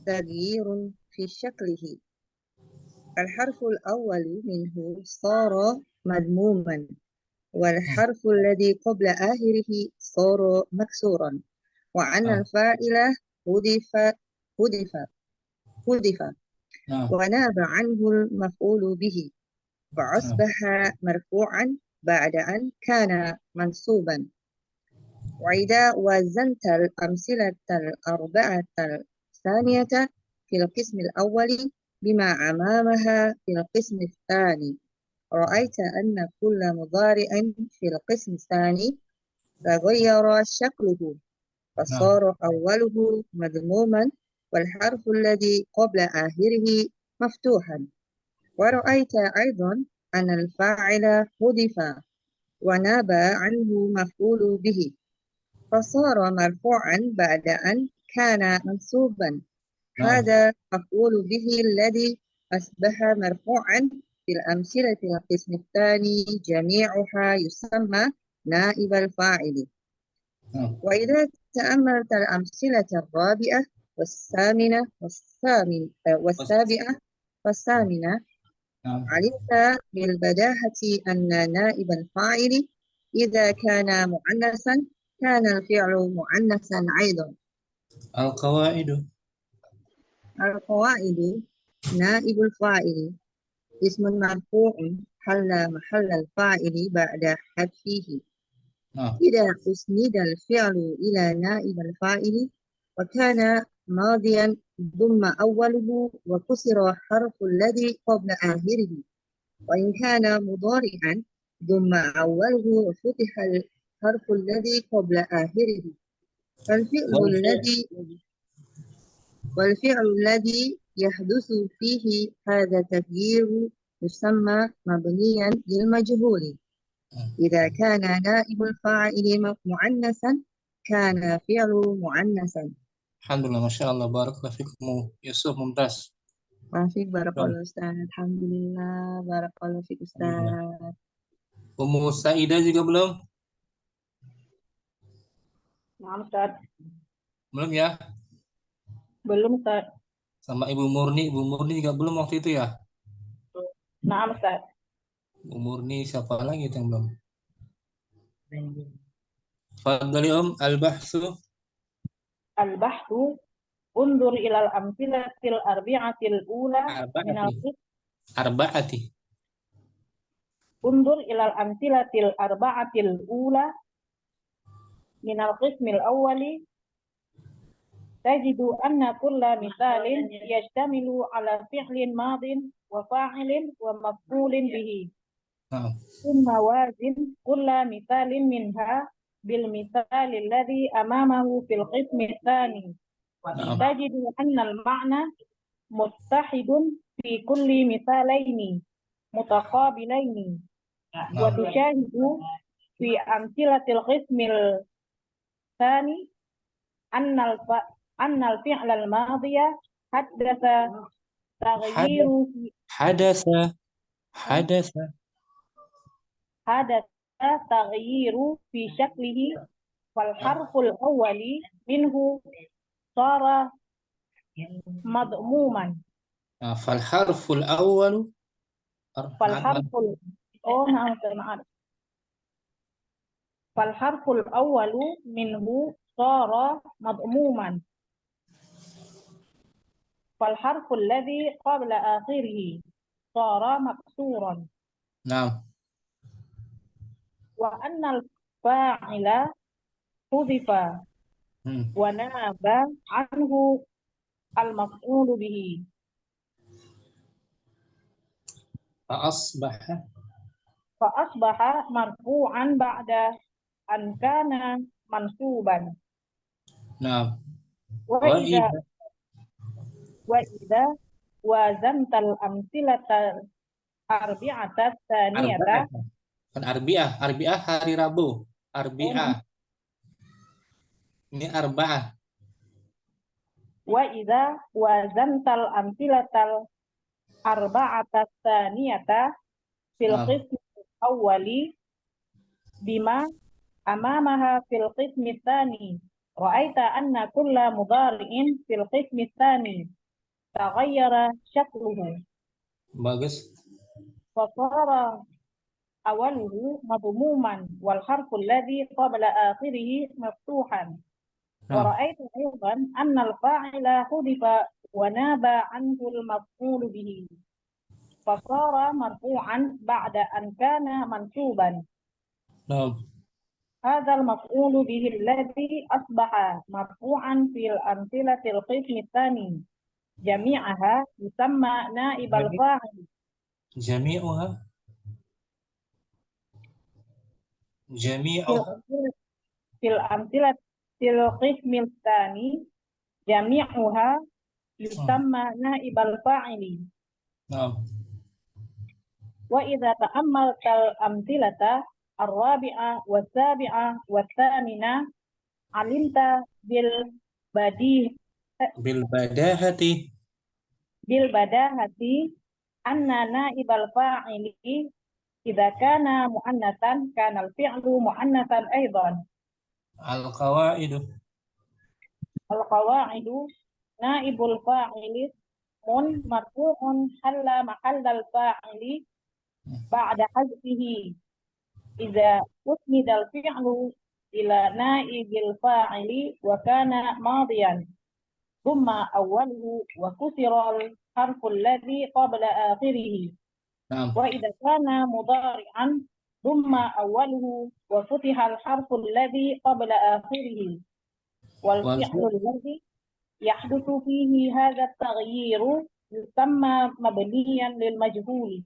تغيير في شكله. الحرف الأول منه صار مضموما والحرف الذي قبل آخره صار مكسورا وأن الفاعل حذف وناب عنه المفعول به فأصبح مرفوعا بعد أن كان منصوبا. وإذا وزنت الأمثلة الأربعة الثانية في القسم الأول بما أمامها في القسم الثاني رأيت أن كل مضارع في القسم الثاني تغير شكله فصار أوله مضموما والحرف الذي قبل آخره مفتوحا. ورأيت أيضا أن الفاعل حذف وناب عنه مفعول به فصار مرفوعا بعد أن كان منصوبا. هذا مفعول به الذي أصبح مرفوعا في الأمثلة القسم الثاني جميعها يسمى نائب الفاعل. وإذا تأملت الأمثلة الرابعة والثامنة علمت بالبداهة أن نائب الفاعل إذا كان مؤنثا كان الفعل مؤنثا أيضا. القواعد نائب الفاعل اسم مرفوع حل محل الفاعل بعد حذفه. إذا أسند الفعل إلى نائب الفاعل وكان ماضيا ضم أوله وكسر الحرف الذي قبل آخره. وإن كان مضارعا ضم أوله وفتح الحرف الذي قبل آخره. والفعل الذي يحدث فيه هذا التغيير يسمى مبنيا للمجهول. إذا كان نائب الفاعل مؤنثا كان فعل مؤنثا. Alhamdulillah, Masya Allah, barakallahu fikum Yusuf, mumtaz. Maafik, barakallahu Ustaz. Alhamdulillah, barakallahu fik Ustaz. Ummu Saidah juga belum? Nah, Ustaz. Belum ya? Belum, Ustaz. Sama Ibu Murni juga belum waktu itu ya? Nah, Ustaz. Ibu Murni, siapa lagi yang belum? Fadhali al-bahsu. Al-bahsu undur ilal amsilatil arbi'atil ula minal arba'ati. Undur ilal amsilatil arba'atil ula minal qismil awwali tajidu anna kulla misalin yashtamilu ala fi'lin madin wa fa'ilin wa maf'ulin bihi. Thumma wazin kulla misalin minha bil misali alladhi amamahu fil qismi tsani. Tajidu anna al-ma'na muttahidun fi kulli misalaini mutaqabilaini wa tushahidu fi amsilatil qismil tsani anna al-fi'la al-madhiya hadatha taghyiru taghyiru fi syaklihi wal harful awwali minhu sara madmuman. Fal harful awwalu Fal harful awwalu minhu sara madmuman. Fal harful ladzi qabla akhirih sara maksuran. Naam. Wa annal fa'ila hudifa wa naba anhu al-maf'ulu bihi. Fa'asbaha marfu'an ba'da an kana mansuban. Naam. Wa idza wazantal amsilatal arbi'atat tsaniyata. Kan arbi'ah hari Rabu. Arbi'ah. Ini arba'ah. Wa idza wazantal amsilatal arba'atat tsaniyata fil qismi awwali bima amamaha fil qismi tsani ra'aita anna kulla mudhari'in fil qismi tsani taghayyara shakluhu. Bagus. Fasara awaluhu madmuman wal harful ladzi qabla akhirih maftuhan. Wa ra'aita aydan anna al-fa'ila hudifa wa naba anhu al-maf'ul bihi. Fasara marfu'an ba'da an kana mansuban. هذا المفعول به الذي أصبح مرفوعا في الأمثلة القسم الثاني جميعها يسمى نائب الفاعل. جميعها في الأمثلة القسم الثاني جميعها يسمى نائب الفاعل. وإذا تأملت الأمثلة الرابعة والسابعة والثامنة علمت بالبداهة أن نائب الفاعل إذا كان مؤنثا كان الفعل مؤنثا أيضا. القواعد نائب الفاعل مرفوع حل محل الفاعل بعد حذفه إذا أسند الفعل إلى نائب الفاعل وكان ماضيا ثم أوله وكسر الحرف الذي قبل آخره. وإذا كان مضارعا ثم أوله وفتح الحرف الذي قبل آخره. والفعل الذي يحدث فيه هذا التغيير يسمى مبنيا للمجهول.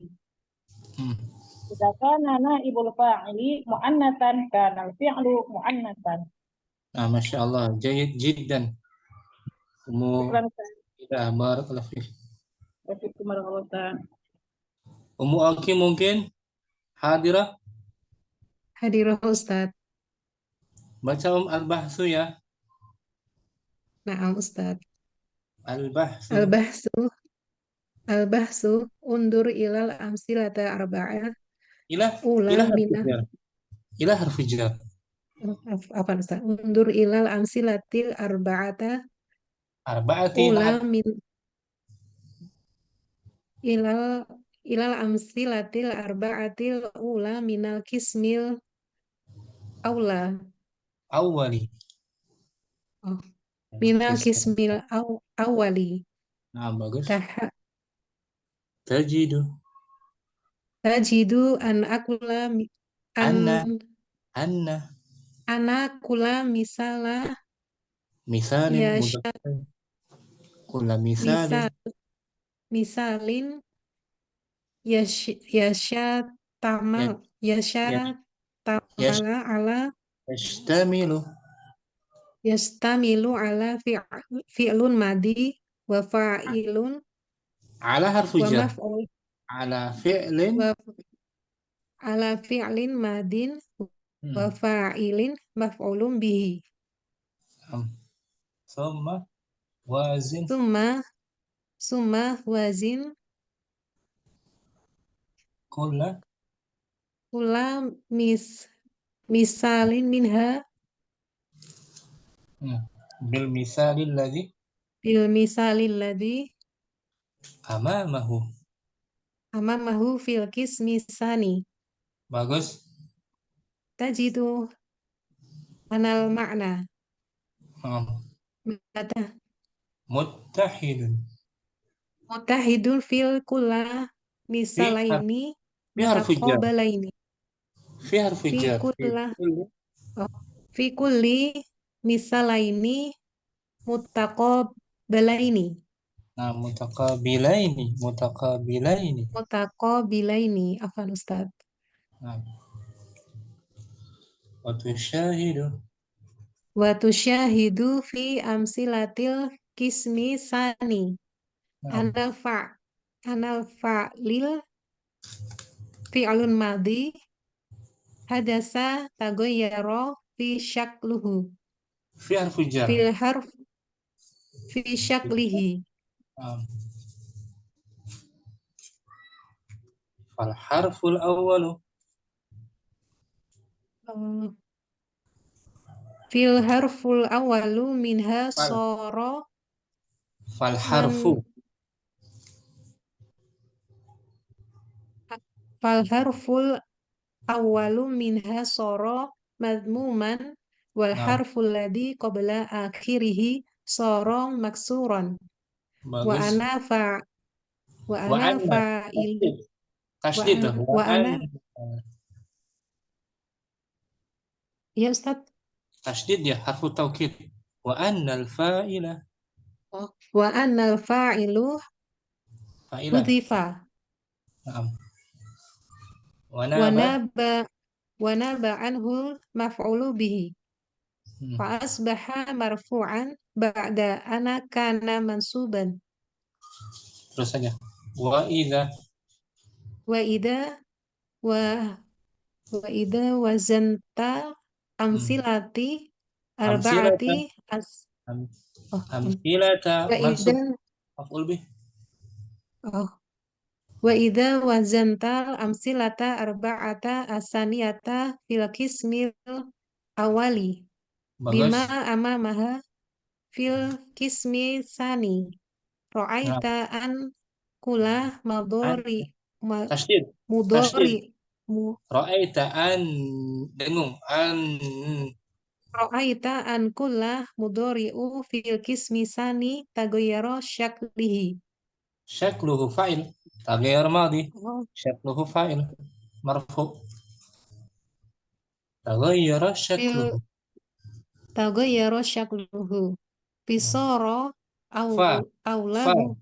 إذا كان نائب الفاعل مؤنثا كان الفعل مؤنثا. Nah, Masya Allah, jayid jiddan. Syukran, Ummu Ustaz. Ida, barakallahu fiik. Waalaikumsalam, Ustaz. Ummu Aki mungkin hadirah. Hadirah Ustadz. Baca al-bahsu ya. Naam Ustadz. Al-bahsu. Al-bahsu. Al-bahsu. Undur ilal amsilata arba'ah. Ilah Ula harfu minah. jar. Ilah harfu jar. Apa Ustadz? Undur ilal amsilatil arba'ata. Arba'ati Ula min ilal ilal amsilatil arba'atil ula minal kismil aula. awwali. Oh, minal Kisah. kismil awali. Nah, bagus. Taha Tajidu. tajidu an akula Anna. an Anna. anakula misala Misalin yasha mudzakkar. Kulla misalin. misal misalin yasha tamal Ya- yasha ya- yash- tamala ala Yashtamilu. yastamilu ala fi'lun madi wa fa'ilun Ala harfu wa jar. maf'ul Ala fi'lin. wa ala fi'lin madin wa Hmm. fa'ilin maf'ulun bihi. Summa wazin. Summa wazin Kulla. kula misalin minha Bil misalil ladzi bil misalil ladzi amamahu. amamahu fil qismi sani. Bagus. Tajidu anal makna mata Muttahidun. mutahidun fil kula Fi har- misalaini fi harfu jar. mutaqabalaini Fi harfu fi jar. kula kulli. oh, fi kulli misalaini mutaqabalaini Nah, mutaqabilaini. mutaqabilaini afan Ustaz. Nah, wa tusyahidu. Wa tusyahidu fi amsilatil kismi sani Nah, anal fa'lil fi'lun madhi hadasa tagoyaro fi syakluhu fi harfu jar. fil harf fi syaklihi Nah, fal harful awwalu. fil harful awalu minha Fal. soro Fal man harfu. fal harful awalu minha soro madmuman wal Nah, harful ladhi qabla akhirihi soro maksuran wa bagus. ana fa wa Wa ana anna. fa'il Tashdid. Tashdid. Wa wa ana anna. ya Ustaz. Tashdid ya harfu taukid. Wa anna al-fa'ila. Wa anal fa'ilu Fa'ilah. hudhifa Naam. Wa wa naba. naba anhu maf'ulu bihi Hmm. fa asbaha marfu'an ba'da ana kana mansuban Terus saja. Wa idza. wa idza wa wa idza wazanta amsilati arba'ati Amsilata. as Am- oh, Amsilata wa idza mansub maf'ul bih. oh wa idza wazantal amsilata arba'ata asaniyata fil qismil awali bima Bagus. amamaha fil kismi sani Nah, ro'aita an kula an tasydid. mudori Tasydid. Ra'aita an dengung an ro'aita an kula mudori'u fil kismi sani tagoyaro syaklihi syakluhu fa'il. Taghayyar madi. oh, Syakluhu fa'il. Marfu. Taghayyara fil syakluhu. tagoyaro syakluhu pisoro Fa. Fa. aulahu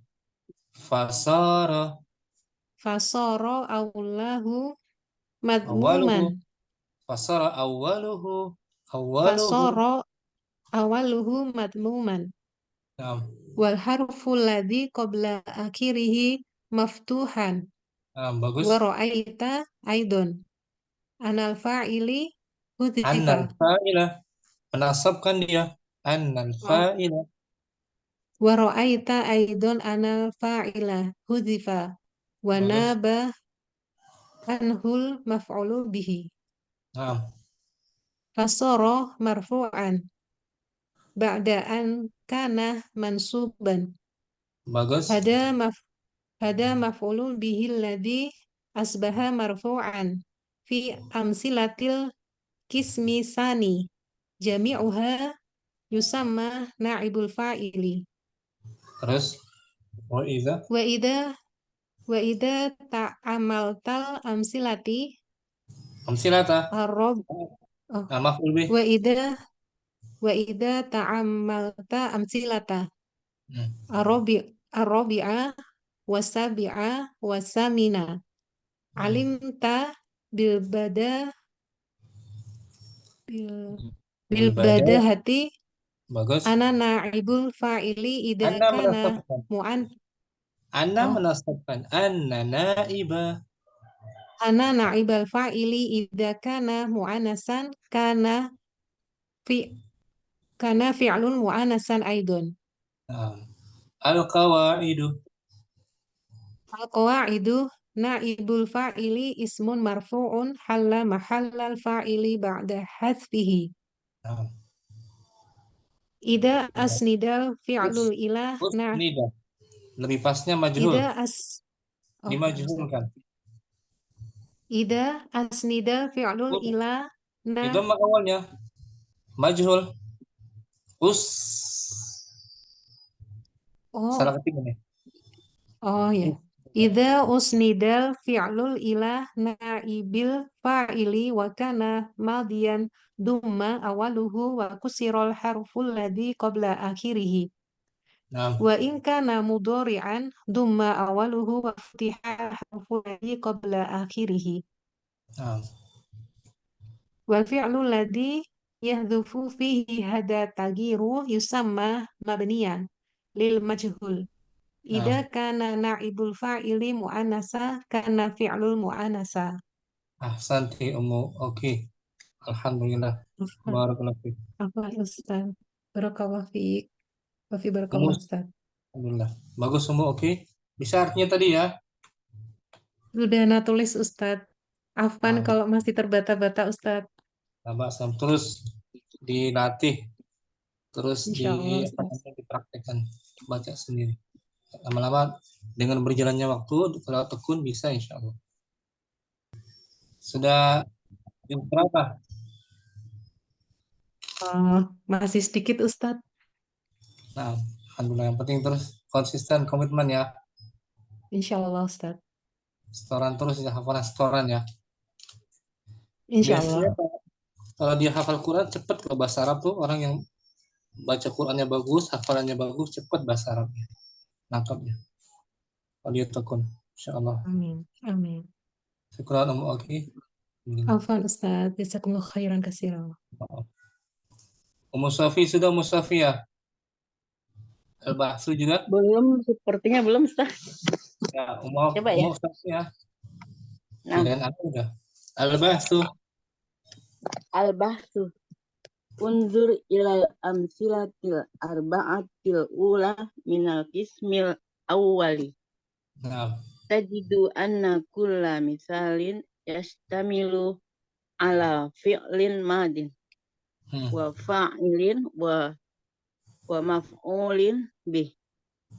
Fasara. fasoro aulahu Awaluhu. madmuman Fasara awaluhu. Awaluhu. fasoro awaluhu madmuman Naam. wal harful ladzi qabla akhirih maftuhan Naam, wa bagus. ra'aita aidon anal fa'ili Annal hudhifa fa'ila. Menasabkan dia. Annal oh fa'ila. wa ra'aita aidon anal fa'ila hudhifa wa Bagus. naba anhul maf'ulu bihi Naam. fasara marfu'an ba'da an kana mansuban Bagus. hada maf'ulun bihi alladhi asbaha marfu'an fi amsilatil kismi sani jami'uha yusamma na'ibul fa'ili Terus. Wa idza. wa idza ta'amaltal amsilati Amsilata. arrob oh, Maf'ul bih. wa idza ta'amalta amsilata Hmm. arrobi'a wasabi'a wasamina alimta bil bada bil bil Ibadah. badahati Bagus. ana na'ibul fa'ili idza Anna kana menasabkan. mu'an Anna oh menasabkan. Anna na'iba. ana na'ibal fa'ili idza kana mu'anasan fi kana fi'lun mu'anasan aidon Naam. Al-qawaidu. al-qawaidu na'ibul fa'ili ismun marfu'un halla mahallal fa'ili ba'da hadfihi Naam. idza asnidal fi'lul Us. ila Usnida. Lebih pasnya majhul. idza as oh ya Ustaz. Dimajhulkan. Ida asnida fi'lul Oh, ila itu mak awalnya. Majhul. Us. Salah oh ketik ini. oh ya. Ida usnidal fi'lul ila naibil fa'ili wa kana madiyan dumma awaluhu wa kusirol harful ladhi qabla akhirihi. Naam. Wa in kana mudhari'an dumma awaluhu wa futiha harful ladhi qabla akhirihi. Naam. Wal fi'lu ladhi yahdhufu fihi hada tagiru yusamma mabniyan lil majhul. Idza Naam. kana naibul fa'ili mu'annasa kana fi'lul mu'annasa. Ahsanti Ummu. Oke. Alhamdulillah. Barakallahu fiik. Apa Ustaz? Barakallah fiik. Wa fi Ummu. barakallah Ustaz. Alhamdulillah. Bagus Ummu. Oke. Bisa artinya tadi ya. Sudah ana tulis Ustaz. Afwan Nah, kalau masih terbata-bata Ustaz. terus dilatih, terus Insyaallah Ustaz. dipraktekkan, baca sendiri. Lama-lama dengan berjalannya waktu, kalau tekun bisa insya Allah. Sudah jam berapa? Masih sedikit Ustaz. Nah, alhamdulillah, yang penting terus konsisten, komitmen ya. Insyaallah Ustaz. Setoran terus ya, hafalan setoran ya. Insyaallah. Biasanya kalau dia hafal Quran cepat, kalau bahasa Arab tuh orang yang baca Qurannya bagus, hafalannya bagus, cepat bahasa Arabnya, nangkapnya. Kalau dia tekun, insya Allah. Amin. Amin. Syukuran Ummu. Oke. Afwan Ustaz. Jazakumullah khairan katsiran. Ummu Safi sudah, Ummu Safi ya? Al-Bahsu juga? Belum, sepertinya belum, Ustaz. Ya, Coba ya. Ummu Safi ya. Nah, Dan aku udah. Al-Bahsu. al-bahsu. Unzur ilal amsilatil arba'atil ula minal qismil awwali. Nah, Tajidu anna kulla misalin yastamilu ala fi'lin madin wa fa'ilin wa maf'ulin bih.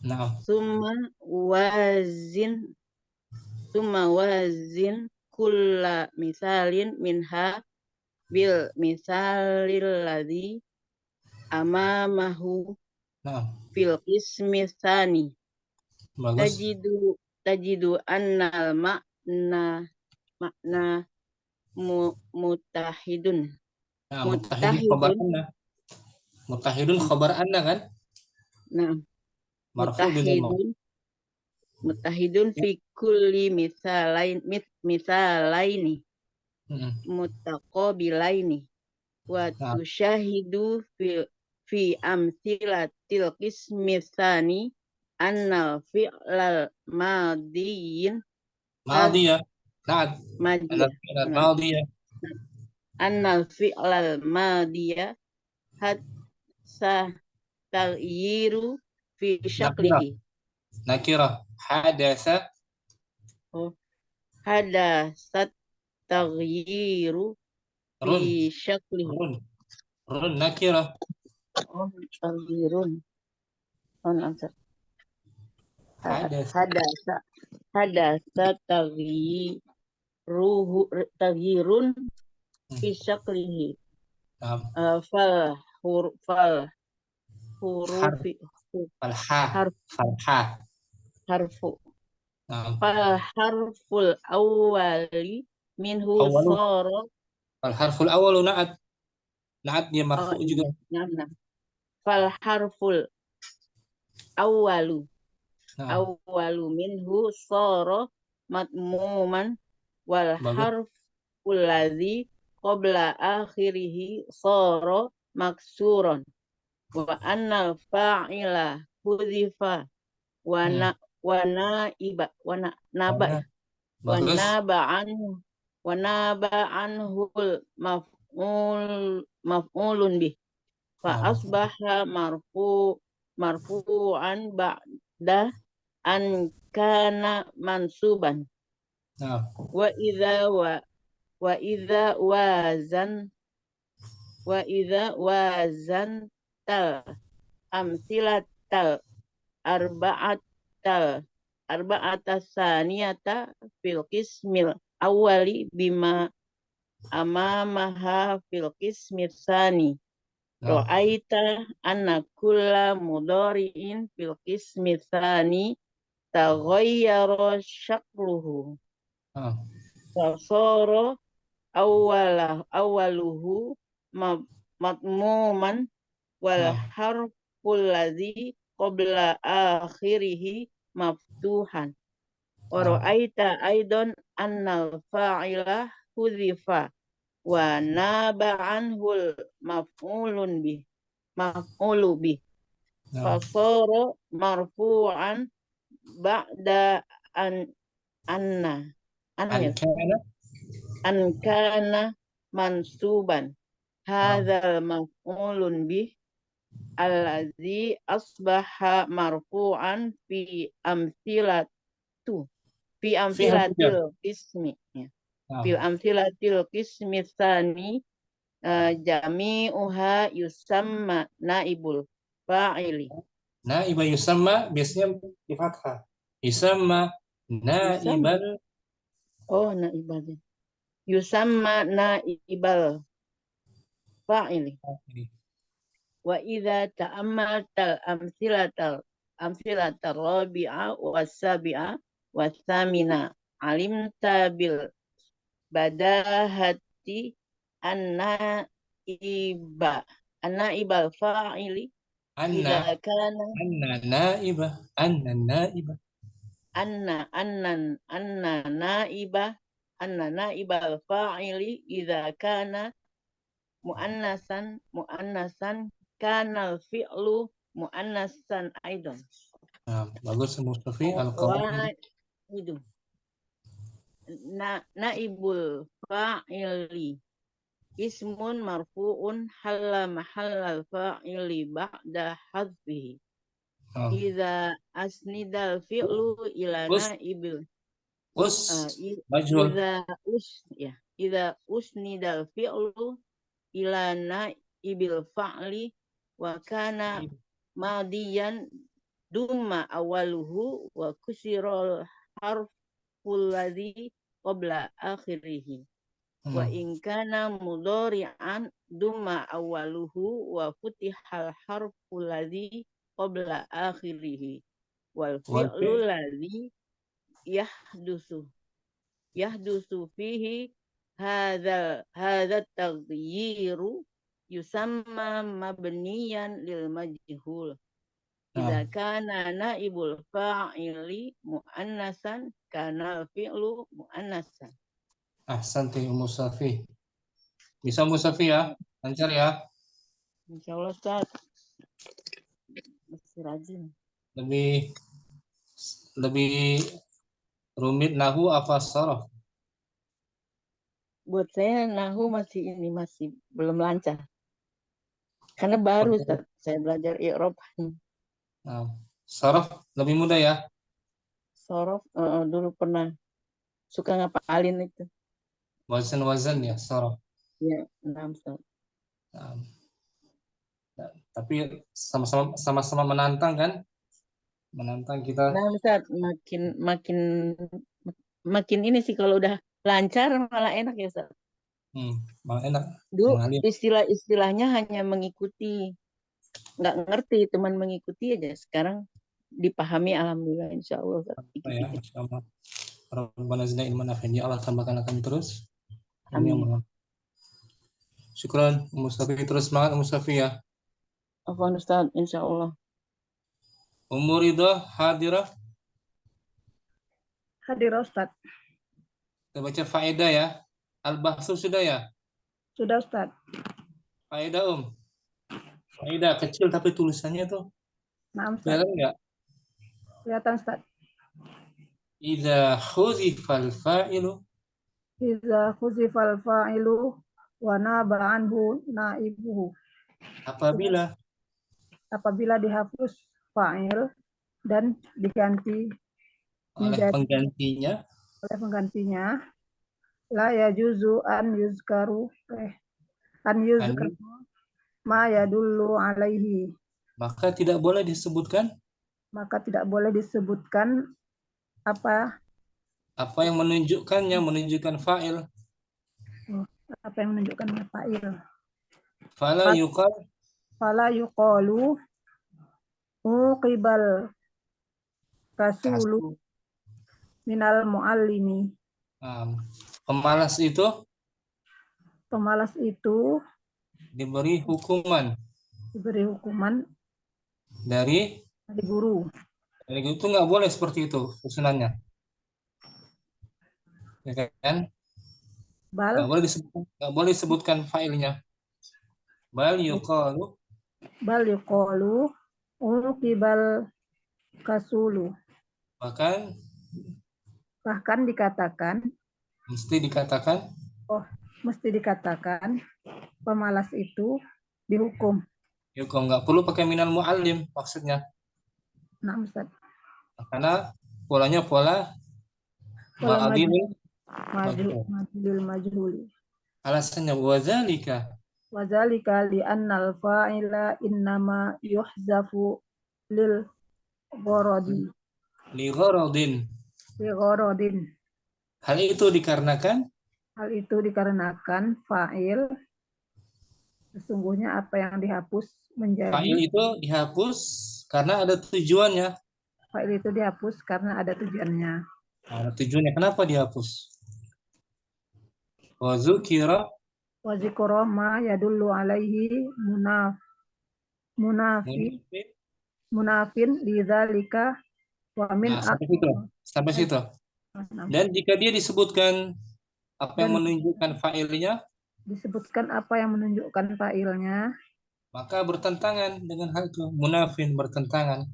nah, Summa wazin kulla misalin minha bil misalil ladzi amamahu nah. fil qismi tsani. Bagus. Tajidu annal makna mutahidun. Nah, mutahidun khabar anna kan? Nah, Marfu bil dhamma. mutahidun fi kulli misalaini mutaqabilaini wa Nah. tusyahidu fi amsilatil qismi tsani annal fi'lal madiyin ماضية. نعم. madiyah الماضية. annal fi'lal madiyah taghyiru fi نكرة. syaklihi. نكرة. حدث. Oh, hadasat taghyiru رن. fi syaklihi. رن نكرة. Oh, taghyirun. On answer. حدث. Hadasa taghyirun fi syaklihi. نعم. Fal حرف. hurufi الحاء. الحاء. harfu. نعم. Fal harful awwali minhu أول. sara. الحرف الأول نعت. نعت dia marfu juga. Nah. Fal harful awwalu Nah, minhu sara matmuman wal bagus. harful ladzi qabla akhirih sara maksuran wa anna fa'ila hudzifa wa naiba Mana? Bagus. wa naba anhul maf'ulun bih fa Nah, asbaha marfu'an ba'da an kana mansuban nah, wa idza tal amsilatal arba'ata saniyata fil qismil awwali bima amamaha fil qismi tsani. nah, Ra'aita anna kulla mudhari'in fil qismi tsani taghayyara syakluhu nah, fasara awaluhu matmuman wal nah, harful ladzi qabla akhirih maftuhan. Wa nah, ra'aita aidan annal fa'ila hudhifa wa naba anhul maf'ulu bih nah. fasara marfu'an ba'da anna Ankana. kana mansuban hadzal maf'ulun bih allazi asbaha marfu'an fi amsilatil ismi Nah, fil amsilatil qismi tsani jami'uha yusamma naibul fa'ili. naibah yusamma biasanya di fathah. Yusamma naibal. Oh, naibal. Yusamma naibal fa'ili. Wa idza ta'ammaltal amsilatal rabi'a was-sabi'a was-thamina alimta bil badahati annaibal fa'ili idza kana Anna naibah. anna naibal fa'ili idza kana muannasan kana fi'lu muannasan aidan. Nah, bagus Mustafi al-Qawaid. Itu naibul fa'ili ismun marfu'un halla mahallal fa'ili ba'da hadfihi. Oh. Idza asnidal fi'lu ila naibil majhul. idza usnidal fi'lu ila naibil fa'li wa kana madiyan dumma awaluhu wa kusiral harful ladzi qabla akhirih. Wa in kana mudhari'an dumma awaluhu wa futihal harful ladzi qabla akhirih. Wal fi'lu ladzi yahdusu fihi hadza taghyiru yusamma mabniyan lil majhul. Idza kana naibul fa'ili muannasan kana fi'lu muannasan. Ahsanti Mustafi. Bisa Mustafi ya? Lancar ya? Insyaallah Ustaz. rajin. Lebih rumit nahu apa sorof? Buat saya nahu masih belum lancar. Karena baru Ustaz, saya belajar i'rab. Nah, sorof lebih mudah ya. Sorof dulu pernah suka ngapalin itu. Wazan ya sorof. Ya, Ustaz. Nah, tapi sama-sama menantang kan? Menantang kita. Nah, Ustaz, makin ini sih kalau udah lancar malah enak ya Ustaz. Malah enak. Dulu Mengalir. istilah-istilahnya hanya mengikuti, nggak ngerti, teman mengikuti aja. Sekarang dipahami, alhamdulillah, insya Allah. Ustaz. Ya, Masya Allah. Rabbana zidna ilman nafi'an. Ya Allah, tambahkanlah kami terus. Amin. Syukran, Mustafi, terus semangat Mustafi ya. Afwan Ustaz, insya Allah. Umur Ridho hadirah. Hadir Ustaz. Kita baca faedah ya. Al-Bahsu sudah ya? Sudah Ustaz. Faedah Faedah kecil tapi tulisannya tuh. Nah, Ustaz. Kelihatan nggak? Kelihatan Ustaz. Idza khuzifal fa'ilu. Iza khuzifal fa'ilu wa naba anhu naibuhu. Apabila dihapus fa'il dan diganti Oleh penggantinya la yajuzu an yuzkaru ma yadullu alaihi. Maka tidak boleh disebutkan apa yang menunjukkan fa'il. Apa yang menunjukkan fa'il. Fala yuqalu uqibal kasulu minal muallimi. Pemalas itu diberi hukuman dari guru. Itu nggak boleh seperti itu susunannya, ya kan? Nggak boleh disebutkan failnya. Bal yuqalu uqibal kasulu. Bahkan dikatakan, mesti dikatakan pemalas itu dihukum. Nggak perlu pakai minal muallim maksudnya. Nah, Ustaz. Karena polanya pola majhulil majhuli. Alasannya wazalika li annal fa'ila innama yuhzafu lil gharadin. Hal itu dikarenakan fa'il sesungguhnya apa yang dihapus menjadi fa'il itu dihapus karena ada tujuannya. Fa'il itu dihapus karena ada tujuannya. Ada tujuannya. Kenapa dihapus? Wa zukira ma yadullu alaihi munafin lidzalika wa min sampai situ. Dan jika dia disebutkan apa yang menunjukkan fa'ilnya, maka bertentangan dengan hal itu. Munafin bertentangan.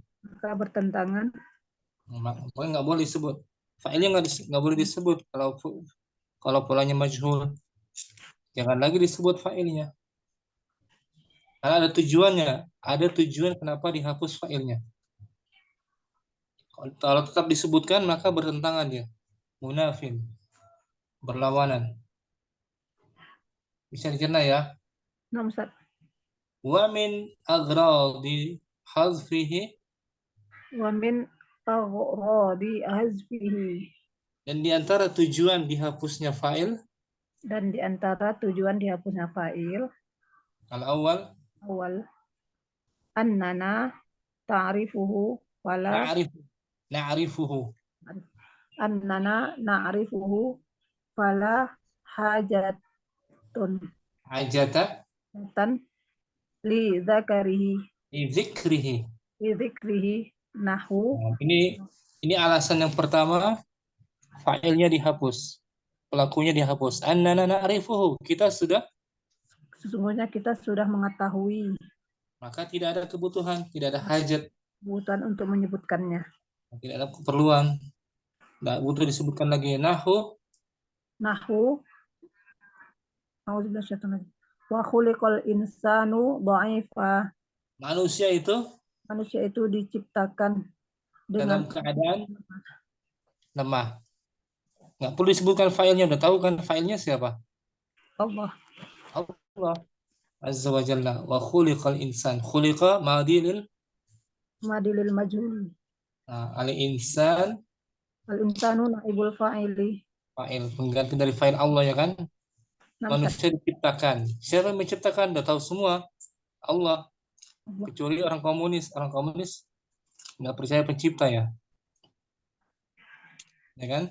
Pokoknya nggak boleh disebut. Fa'ilnya nggak boleh disebut kalau polanya majhul. Jangan lagi disebut fa'ilnya. Karena ada tujuannya. Ada tujuan kenapa dihapus fa'ilnya. Kalau tetap disebutkan maka bertentangan dia. Munafin. Berlawanan. Bisa dicerna ya? Nah, Ustaz. Wa min aghradi hazfihi. Dan di antara tujuan dihapusnya fa'il. Al-awwal. Annana ta'rifuhu wala na'rifuhu. Annana na'rifuhu fala hajatun. Li dzikrihi nahu. Ini alasan yang pertama, fa'ilnya dihapus, pelakunya dihapus. Annana na'rifuhu, sesungguhnya kita sudah mengetahui. Maka tidak ada kebutuhan, tidak ada hajat kebutuhan untuk menyebutkannya. Tidak ada keperluan. Tidak butuh disebutkan lagi. Nahu, Nahu, auzubillahi minasyaitonir rajim. Wa khuliqal insanu dha'ifa. manusia itu Manusia itu diciptakan dengan dalam keadaan lemah. Nggak perlu disebutkan filenya, udah tahu kan filenya siapa? Allah. Allah Azza wa Jalla. Wa khuliqal insan. Khuliqa madilil Madilil majhul. al-insan Al-insanu naibul fa'ili. fa'il, pengganti dari fa'il Allah ya kan? Manusia diciptakan. Siapa yang menciptakan? Udah tahu semua. Allah. Kecuali orang komunis. Orang komunis nggak percaya pencipta ya. Ya kan?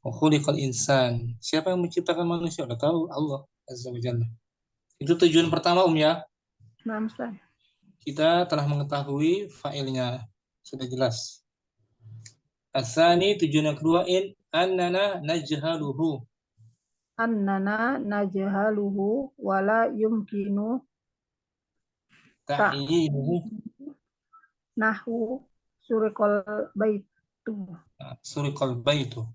Wa khuliqal insan. Siapa yang menciptakan manusia? Udah tahu Allah Azza wa Jalla. Itu tujuan pertama ya. Nah, Ustaz. Kita telah mengetahui fa'ilnya. Sudah jelas. Asani, tujuan yang kedua, annana najhaluhu. Annana najhaluhu wala yumkinu Ta'yinuhu. nahu surikol baitu. Surikal baitu.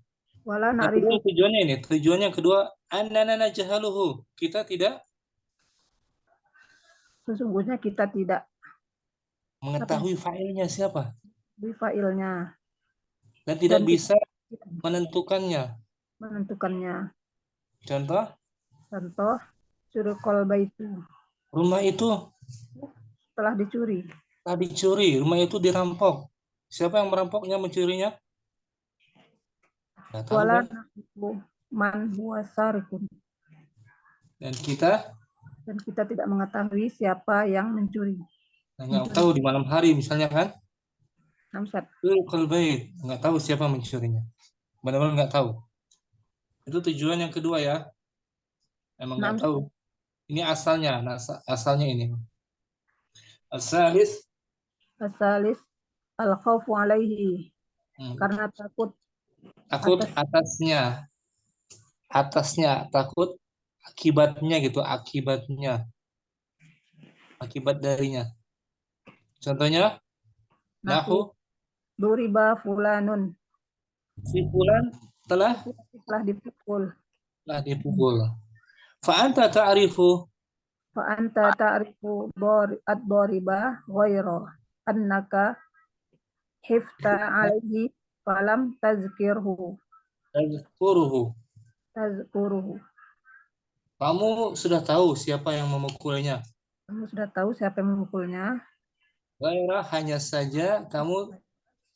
Wala Nah, na'rifu. tujuannya ini. Tujuan yang kedua, annana najhaluhu. Kita tidak Sesungguhnya kita tidak mengetahui fa'ilnya siapa. di failnya Dan tidak Dan bisa menentukannya. menentukannya. Contoh, Surikol baitu rumah itu telah dicuri. telah dicuri. Rumah itu dirampok. Siapa yang merampoknya, mencurinya? Nggak tahu Wala kan? na'rifu man huwa sarikun. Dan kita Dan kita tidak mengetahui siapa yang mencuri. nggak tahu di malam hari misalnya kan? Namsat. Surikal bait. Nggak tahu siapa mencurinya. Benar-benar nggak tahu. Itu tujuan yang kedua ya. Emang nggak tahu. Ini asalnya. Asalnya ini. Asalis. Asalis al-khawfu alaihi. Karena takut Takut atasnya. Atasnya. Takut akibatnya gitu. Akibatnya. Akibat darinya. Contohnya. Nahu. Duriba fulanun. Si fulan telah dipukul. Fa'anta ta'rifu. Fa'anta ta'rifu ad-doriba ghayra annaka hifta alaihi falam tazkirhu. Tazkuruhu. Kamu sudah tahu siapa yang memukulnya. Kamu sudah tahu siapa yang memukulnya. Ghaira, hanya saja kamu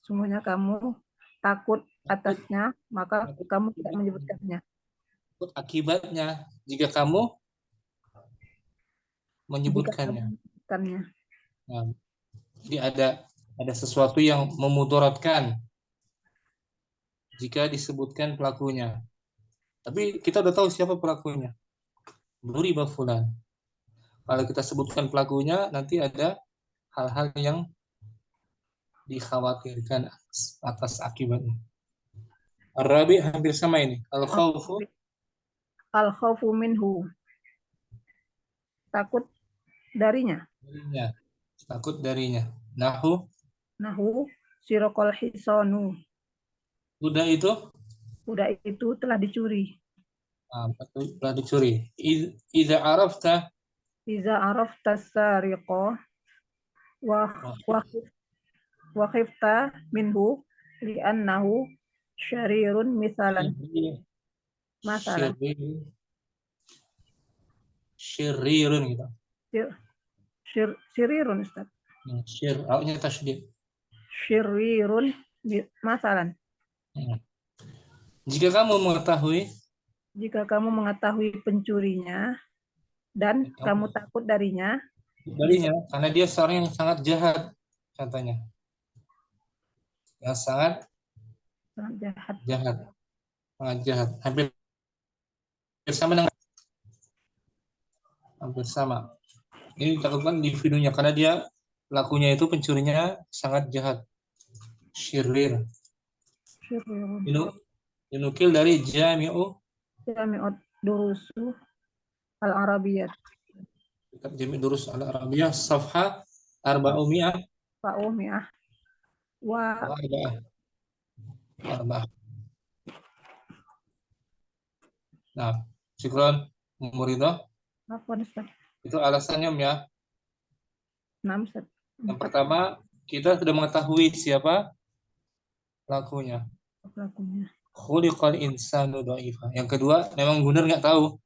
Sungguhnya kamu takut atasnya, maka kamu tidak menyebutkannya. takut akibatnya jika kamu menyebutkannya. Nah, jadi ada sesuatu yang memudaratkan jika disebutkan pelakunya. Tapi kita udah tahu siapa pelakunya. Duriba fulan. Kalau kita sebutkan pelakunya, nanti ada hal-hal yang dikhawatirkan atas akibatnya. Ar-Rabi hampir sama ini. Al-khawfu. Al-khawfu minhu. Takut darinya. Takut darinya. Nahu. Sirokol hisonu. Kuda itu? Kuda itu telah dicuri. Telah dicuri. Iza arafta sariqo wa khifta minhu li'annahu syarirun misalan. Syirirun gitu. Syirirun Ustaz. Syir'nya tasydid. Syirirun masalan. Jika kamu mengetahui pencurinya dan kamu takut darinya, karena dia seorang yang sangat jahat, contohnya. Yang sangat jahat. Hampir sama. Ini dilakukan di videonya karena dia pelakunya itu pencurinya sangat jahat. Syirir. Dinukil dari Jami'ud Durusu Al-Arabiyyah. Kitab Jami' Durus Al-Arabiyyah Safha 400 Fa'umi'ah. Wa Arba'ah. Arba'ah. Nah, syukron Murido. Afwan Ustaz. Itu alasannya ya. 6 Ustaz. Yang pertama, kita sudah mengetahui siapa pelakunya. Pelakunya. Khuliqal insanu dha'ifa. Yang kedua, memang benar nggak tahu.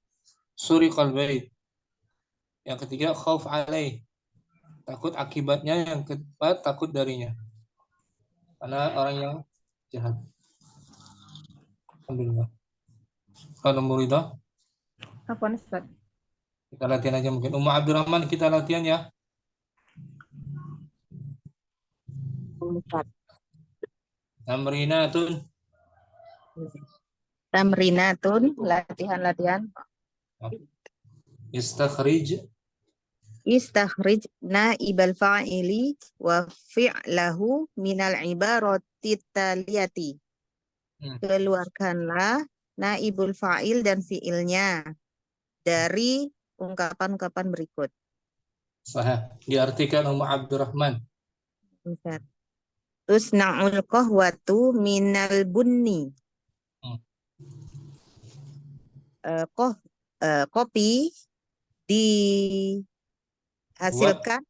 Suriqal bait. Yang ketiga, khauf alaih. Takut akibatnya. Yang keempat, takut darinya. Karena orang yang jahat. Alhamdulillah. Kalau Murido, Afwan Ustaz. kita latihan aja mungkin. Ummu Abdurrahman, kita latihan ya. Ustaz. Tamrinatun. Tamrinatun, latihan-latihan. Istakhrij. Istakhrij naibal fa'ili wa fi'lahu minal ibarati taliyati. Keluarkanlah naibul fa'il dan fi'ilnya dari ungkapan-ungkapan berikut. Sahih. Diartikan Ummu Abdurrahman. Ustaz. Tusna'ul qahwatu minal bunni. Kopi dihasilkan,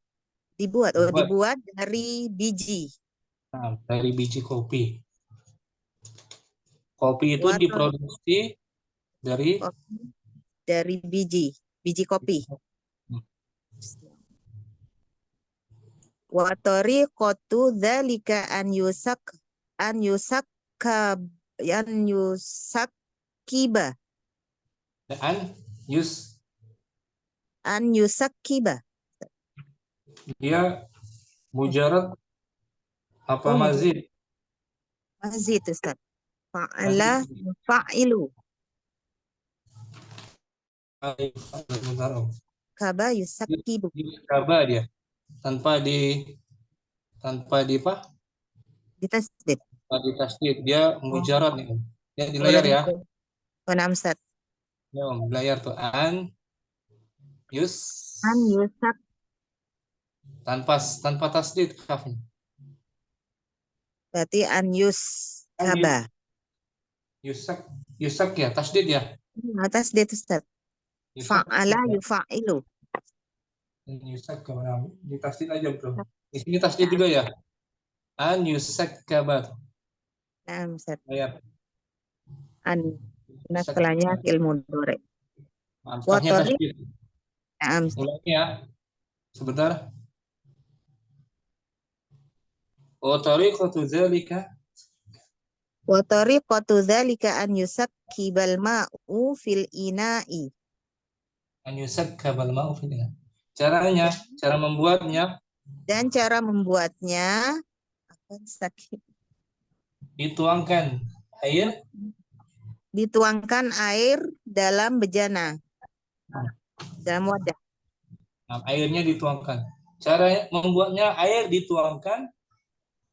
dibuat dari biji. Nah, dari biji kopi. Kopi itu Water. diproduksi dari biji kopi. Wa tariqatu dzalika an yusakkiba. An yusakkiba. Dia mujarad apa mazid? Mazid Ustaz. Fa'ala fa'ilu. Kaba yusakkibu. Kaba dia. Tanpa di apa? Di tasdid. Di tasdid. Dia mujarad nih. Dia di layar ya. Benar Ustaz. Ya, layar tuh an yusak tanpa tasdid kafnya. Berarti an yuskaba. Yusak ya, tasdid ya. Tasdid Ustaz. Fa'ala yufa'ilu. Yusak kaba. Di tasdid aja, Bro. Di sini tasdid juga ya. An yusak kaba. Nah, Ustaz. Layar. An. Nah, setelahnya ilmu dore. Setelahnya tasdid. Mulainya ya. Sebentar. Wa tariqatu dzalika an yusakkibal ma'u fil ina'i. An yusakkabal ma'u fil ina'i. Caranya, cara membuatnya. Dan cara membuatnya dituangkan air dalam bejana. Dalam wadah. Nah, airnya dituangkan. Cara membuatnya air dituangkan.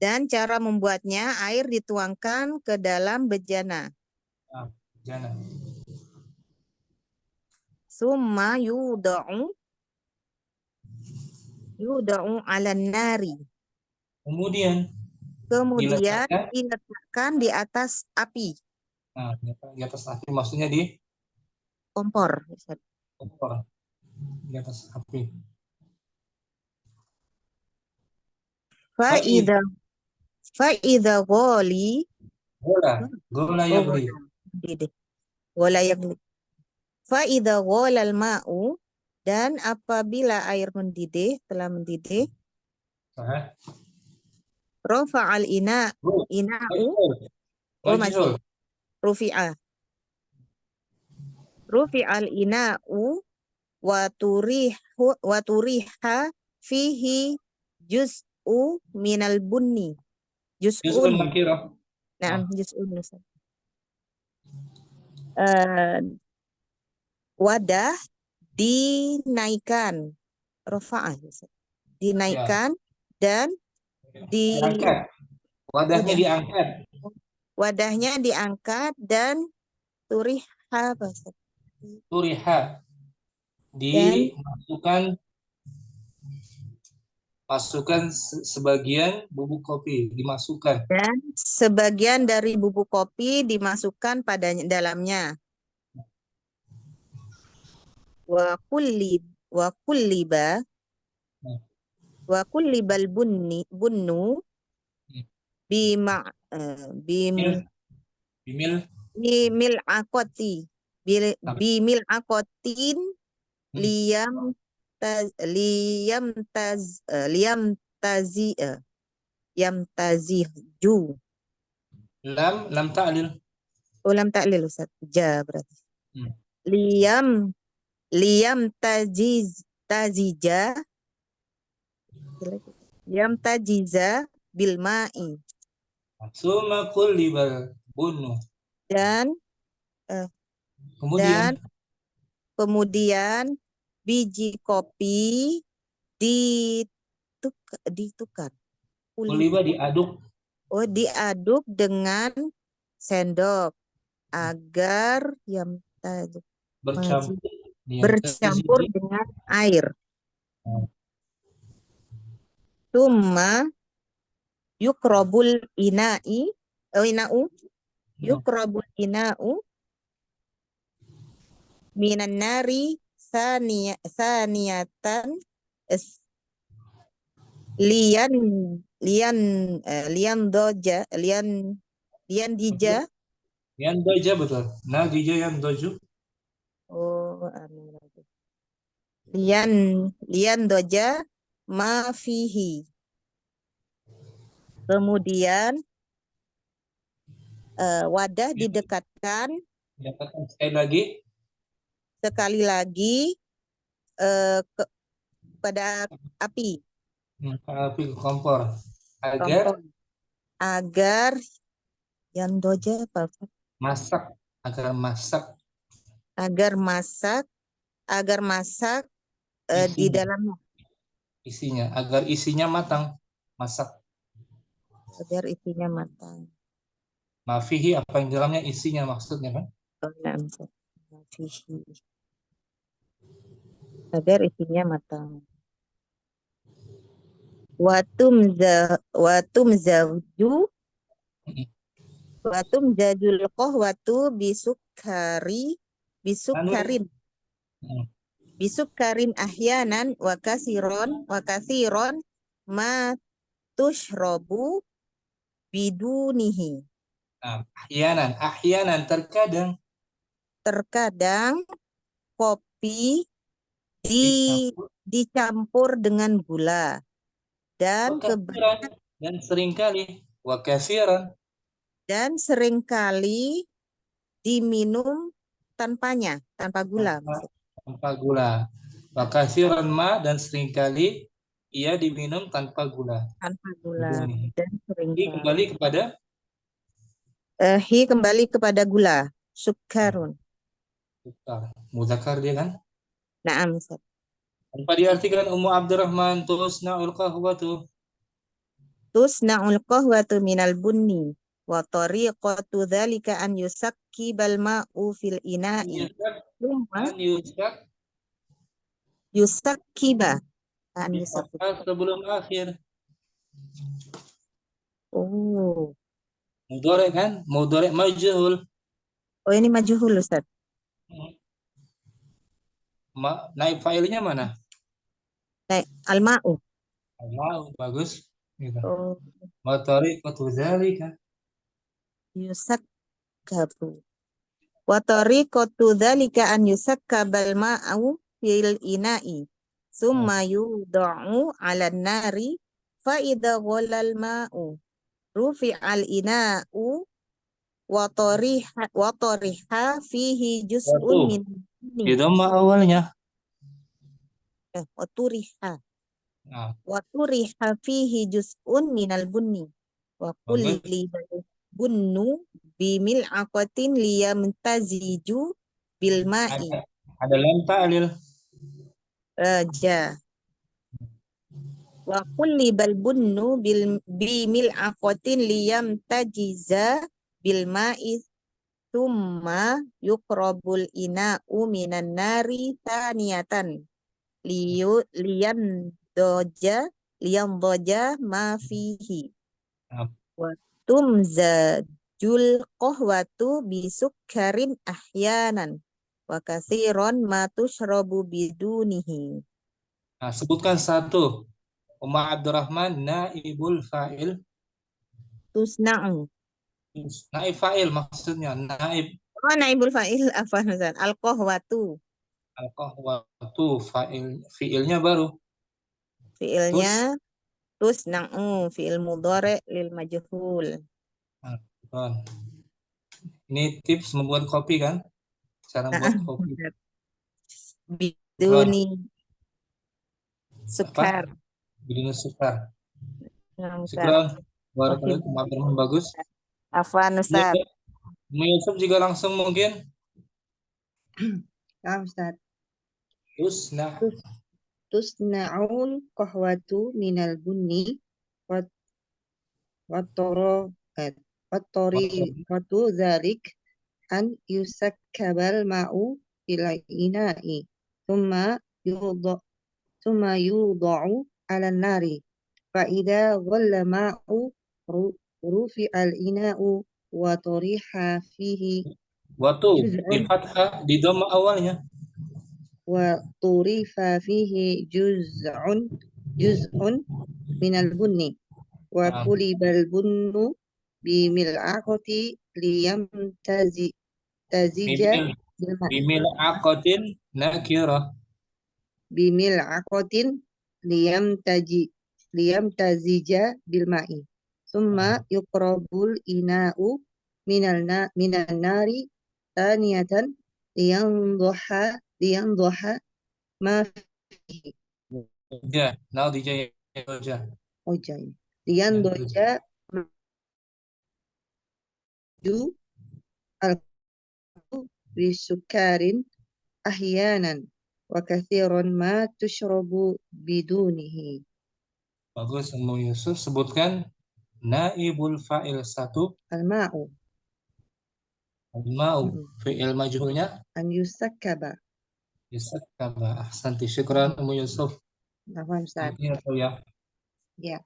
Dan cara membuatnya air dituangkan ke dalam bejana. Bejana. Summa yuda'u ala nari. Kemudian diletakkan di atas api. Nah, di atas api maksudnya di kompor. Kompor. Di atas api. Fa'idha ghali. Gola yagli. Gola yagli. Fa'idha ghalal ma'u. Dan apabila air mendidih, telah mendidih. Rafa'al ina'u. Masih. Rufi'al ina'u wa turiha fihi juz'u minal bunni. Juz'un. Nah, juz'un. Wadah dinaikkan. Rafa'ah. Dinaikkan dan wadahnya diangkat dan turiha dimasukkan Masukkan sebagian bubuk kopi, dimasukkan. Dan sebagian dari bubuk kopi dimasukkan pada dalamnya. Wa kulliba Nah, wa kullibal bunnu bima Bimil, bimil, bimil akoti bimil akotin liyam taziju. lam ta'lil. Lam ta'lil Ustaz. Ja berarti. Hmm. Liyam tazija liyam tajiza bil ma'i. Suma kullibal bunnu. Dan Kemudian kemudian biji kopi ditukar. kulliba diaduk. Oh, diaduk dengan sendok agar Bercampur. bercampur dengan air. Summa yukrobul ina'u yukrobul ina'u minan nari saniyatan lian dija. Yang doja betul. Nah, dija yang doju. Oh, lian doja ma fihi. Kemudian wadah didekatkan Dapatkan sekali lagi pada api. Api kompor agar Agar yang doja apa? masak Agar masak di dalamnya. isinya agar isinya matang, masak. Agar isinya matang. Mafihi apa yang di dalamnya isinya maksudnya kan? Agar isinya matang. Watum jadul qahwatu bisukarin ahyanan wa kasiron ma tushrobu bidunihi. Nah, ahyanan terkadang kopi dicampur dengan gula dan seringkali diminum tanpa gula. Tanpa gula. Wa katsiran ma dan seringkali ia diminum tanpa gula. Dan seringkali. Kembali kepada gula. Sukarun. Mudzakkar dia kan? Naam, Ustaz. Tanpa diartikan Ummu Abdurrahman tusna'ul qahwatu minal bunni wa tariqatu dzalika an yusakkibal ma'u fil ina'i. Yusakkiba. Sebelum akhir. Oh. Mudhari kan? Mudhari majhul. Oh, ini majhul, Ustaz. Naib fa'ilnya mana? Al-ma'u. Al-ma'u, bagus. Gitu. Oh. Wa tariqatu dzalika yusakkabu. Wa tariqatu dzalika an yusakkabal ma'u fil ina'i. Summa yudha'u 'alan nari fa idza ghalal ma'u rufi'al ina'u wa tariha fihi juz'un min bunni. Itu awalnya. Wa turiha fihi juz'un minal bunni. Wa kulli bunnu bimil aqatin liyamtaziju bil ma'i. Ada lam ta'lil. Ja. Wa kulli bal bunnu bimil aqatin liyamtajiza bil ma'i thumma yukrabul ina'u minan nari taniyatan liyan doja liyandaja ma fihi. Nah, Wa tumzajul qahwatu bisukkarin ahyanan. Wa katsiran ma tushrabu bidunihi. nah, sebutkan satu. Abdurrahman naibul fa'il. Tusna'u. Naib fa'il maksudnya. Naib Oh, naibul fa'il apa Ustaz? Al-qahwatu. al-qahwatu fa'il fi'ilnya baru. Fiilnya tusna'u, fiil mudhari lil majhul. Nah, betul. Ini tips membuat kopi kan? Cara membuat kopi. Betul. Biduni sukar. Apa? Biduni sukar. Nah, Ustaz. Syukran. Barakallahu Abdurrahman bagus. Afwan Ustaz. Yusuf juga langsung mungkin. Ya Ustaz. Tusna'ul qahwatu minal bunni wattoriqatu dzalik an yusakkabal ma'u ila ina'i thumma yudha'u 'ala nari fa idza ghalla ma'u rufi'al ina'u wa turiha fihi Waktu di juz'un fathah di dhamma awalnya. wa turifa fihi juz'un minal bunni wa Nah, kulibal bunnu bimil'aqati liyam tazija bimil aqatin nakirah. bimil'aqatin liyam tazija bil ma'i summa yuqrabul ina'u minan nari taniyatan liyanduha ma fihi Ya, now dijaya aja. ojai liyandoja maju al bisukarin ahyanan wa kathiran ma tushrabu bidunihi. Bagus, Ummu Yusuf sebutkan naibul fa'il satu. Al-ma'u Al-ma'u fi'il majhulnya an yusakkaba. yusakkaba. Ahsanti, syukran Ummu Yusuf. Nafam Ustaz. Ini atau ya Ya,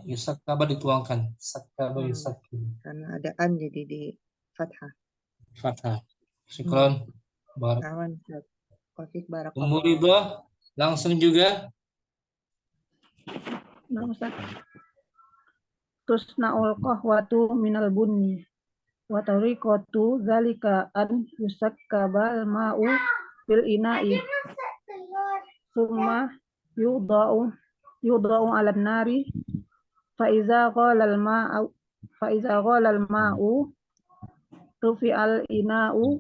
yusakkaba dituangkan. Sakkaba yusakkaba. karena ada an jadi di fathah. Fathah. Syukran. Barak. Nafam Ustaz. Qafik Ummu barakallah. Ridha langsung juga. Nah, Ustaz. Tusna'ul qahwatu minal bunni wa tariqatu zalika an yusakkabal ma'u fil ina'i summa yudha'u 'ala nari fa iza ghala al ma'u rufi'al ina'u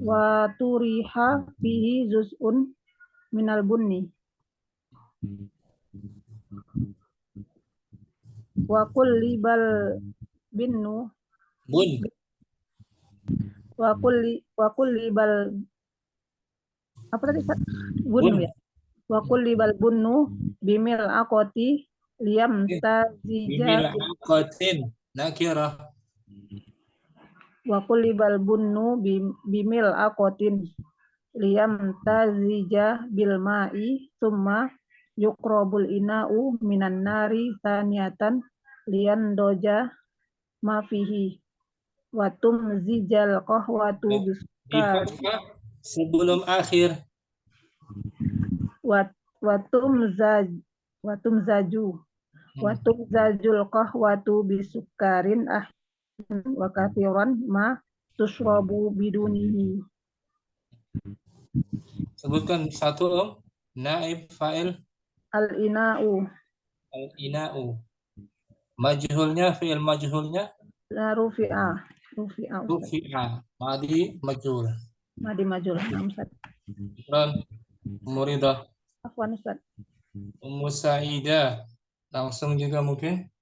wa turiha fihi juz'un minal bunni wa kullibal binnu Bun. wa kullibal apa tadi Ustaz? Bunnu ya. Wa kullibal bunnu bimil aqati liyam Bimil tazija aqatin nakirah. wa kullibal bunnu bimil aqatin liyam tazija bil ma'i summa yuqrabul ina'u minan nari saniyatan liyan doja ma fihi wa tumzijal qahwatu Di biskar fathah sebelum akhir. wa tumzajul qahwatu bisukarin wa kathiran ma tushrabu bidunihi. Sebutkan satu naib fa'il Al-ina'u al-ina'u. Majhulnya fi'il majhulnya rufi'a Ustaz. rufi'a. Madi majhul. Madi majul. Ustaz. Syukran. Ummu Ridha. Afwan Ustaz. Ummu Sa'idah langsung juga mungkin.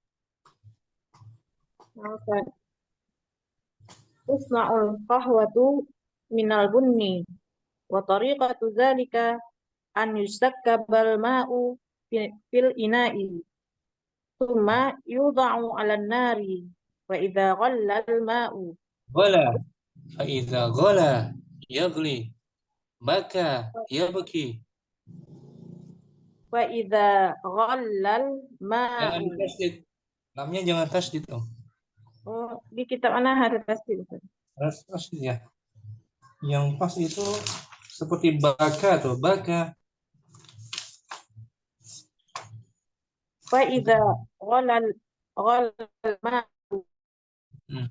Tusna'ul qahwatu minal bunni wa tariqatu dzalika an yusakkabal ma'u fil ina'i thumma yudha'u 'alan nari wa idza ghalla al ma'u Ghala. Fa'idha ghala yaghli. Baka yabki. Wa idza ghallal Jangan ma'u. tasdid. Lamnya jangan tasdid, Om. Oh, di kitab mana ada tasdid, Ustaz? Harus tasdid ya. Yang pas itu seperti baka tuh, baka. Fa idza ghallal ma'u Hmm.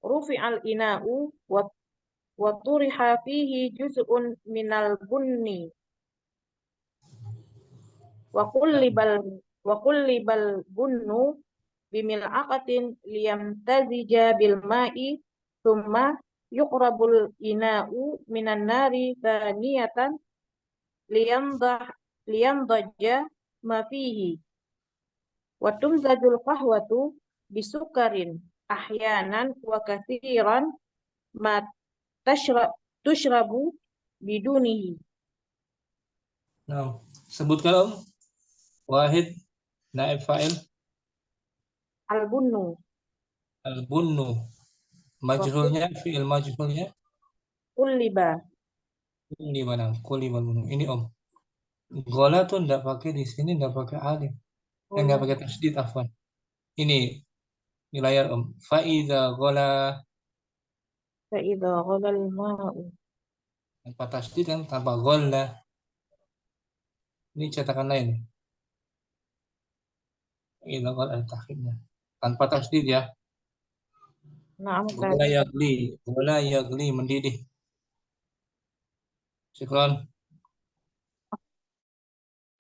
rufi'al ina'u wa turiha fihi juz'un minal bunni wa kullibal bunnu bimil'aqatin liyamtazija bil ma'i thumma yuqrabul ina'u minan nari thaniyatan liyamdajja ma fihi wa tumzajul qahwatu bisukarin ahyanan wa kathiran ma tushrabu bidunihi. Nah, sebutkan, Om. Wahid, naib fa'il, Al-bunnu al-bunnu. wa Majhulnya, fi'il majhulnya. kulliba. Ini mana? Kulibal bunnu. Ini, Om. Gola tuh enggak pakai di sini, enggak pakai alif. Enggak pakai tasdid, afwan. Ini di layar, Om. Faiza gola. Fa idza ghalal ma'u. Tanpa tasdid kan, tanpa gola. Ini cetakan lain. Faiza gola takhidnya. Tanpa tasdid ya. Na'am Ustaz. Gola yagli. Gola yagli, mendidih. Syukran.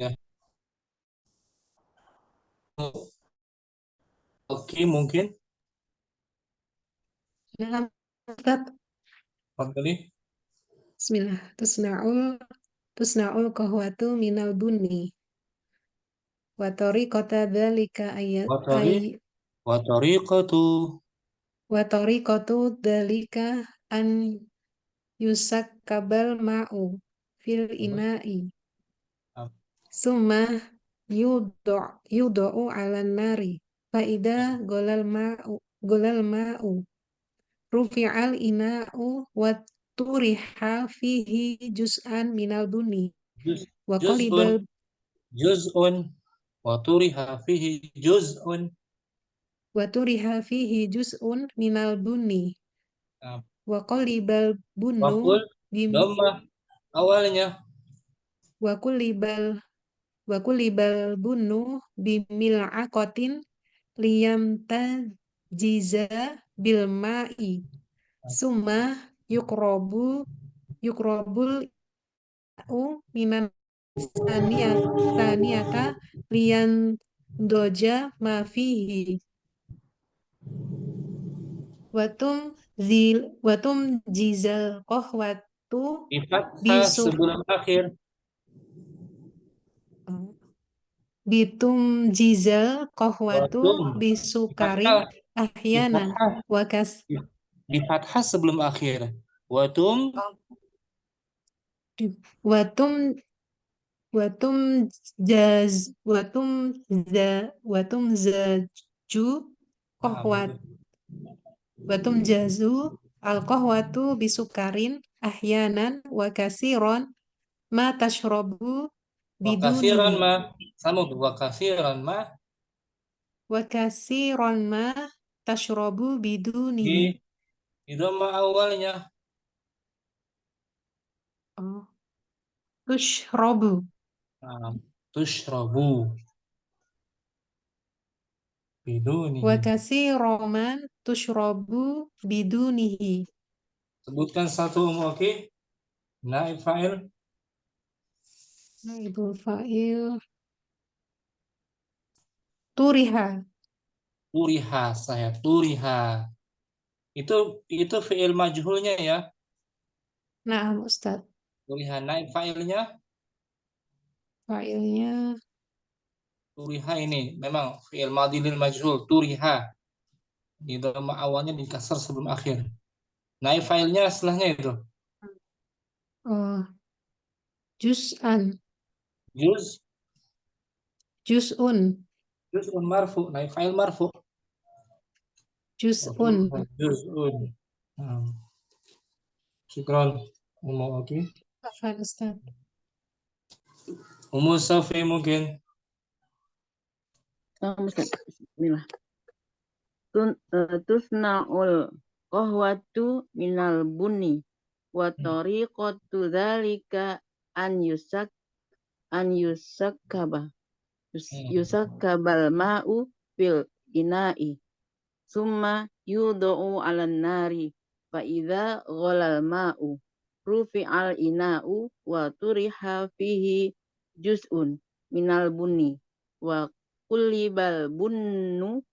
Ya. Oke, mungkin. Nah, Ustaz, Fadli. Bismillah. Tusna'ul qahwatu minal bunni. Wa tariqata dzalika Watori. Watoriqatu. wa tariqatu dzalika an yusakkabal ma'u fil ina'i. Summa yudau ala nari. Faida golal ma'u rufi'al ina'u wa turiha fihi juz'an minal bunni wa Juz'un. qalibal Juz'un. Waturiha fihi juz'un. juz'un minal bunni Nah, wa qalibal bunnu wakul. bim Dhammah. Awalnya. wa kulibal bunnu bimil'aqatin liyam tajiza bil ma'i summa yukrobul minan saniyata liyan doja ma fihi watum jizal qahwatu Di fathah bisuk sebelum akhir. bitum jizal qahwatu Watum. Di bisukarin fathah. Di ahyanan fathah. wakas Di fathah sebelum akhir. Watum. watum watum watum zaju qahwat watum jazu al qahwatu bisukarin ahyanan wa kasiron ma tashrabu Wakasiran bidunihi ma. Sama. Wakasiran ma. wa kasiron ma tashrabu bidunihi. Di dhammah awalnya. Oh, tushrabu Nah, tushrabu. Bidunihi. wa kasiroman tushrabu bidunihi. Sebutkan satu, oke. Naib fa'il. Naibul fa'il turiha. Turiha. Saya turiha. Itu fi'il majhulnya ya. Nah, Ustaz, Turiha. Naib fa'ilnya. fa'ilnya Turiha ini memang fi'il madhi lil majhul. Turiha. Di dhammah awalnya dikasar sebelum akhir. Naib fa'ilnya setelahnya itu. oh, juz'an, Juz. juz'un, Juz'un marfu. Naib fa'il marfu. juz'un. Juz'un. Syukran. Oke. Afwan, Ustaz. Ummu Safi mungkin. Bismillah. Tusna'ul qahwatu minal bunni wa tariqatu dzalika an yusakkabal ma'u fil ina'i summa yudau 'alan nari fa idza ghalal ma'u rufi'al ina'u wa turiha fihi juz'un minal bunni wa kullibal bunnu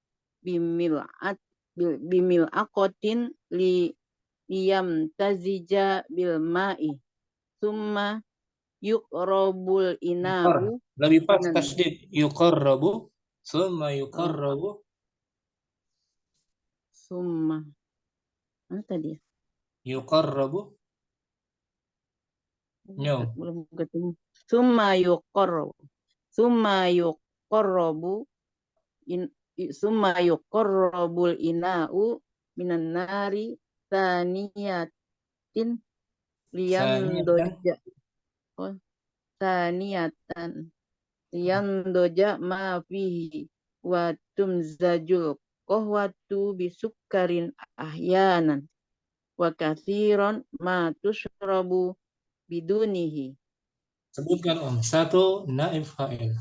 bimil'aqatin liyam tazija bil ma'i summa yuqrabul ina'u Lebih pas minan tasdid. Yuqarrabu. Summa yuqarrabu. summa apa tadi ya? Yuqarrabu. No. Belum ketemu. Summa yuqarrabul ina'u minan nari taniyatin liyam Saniyatan. doja taniyatan liyam doja ma fihi wa tumzajul qahwatu bisukkarin ahyanan wa kathiran ma tushrabu bidunihi. Sebutkan satu naib fa'il.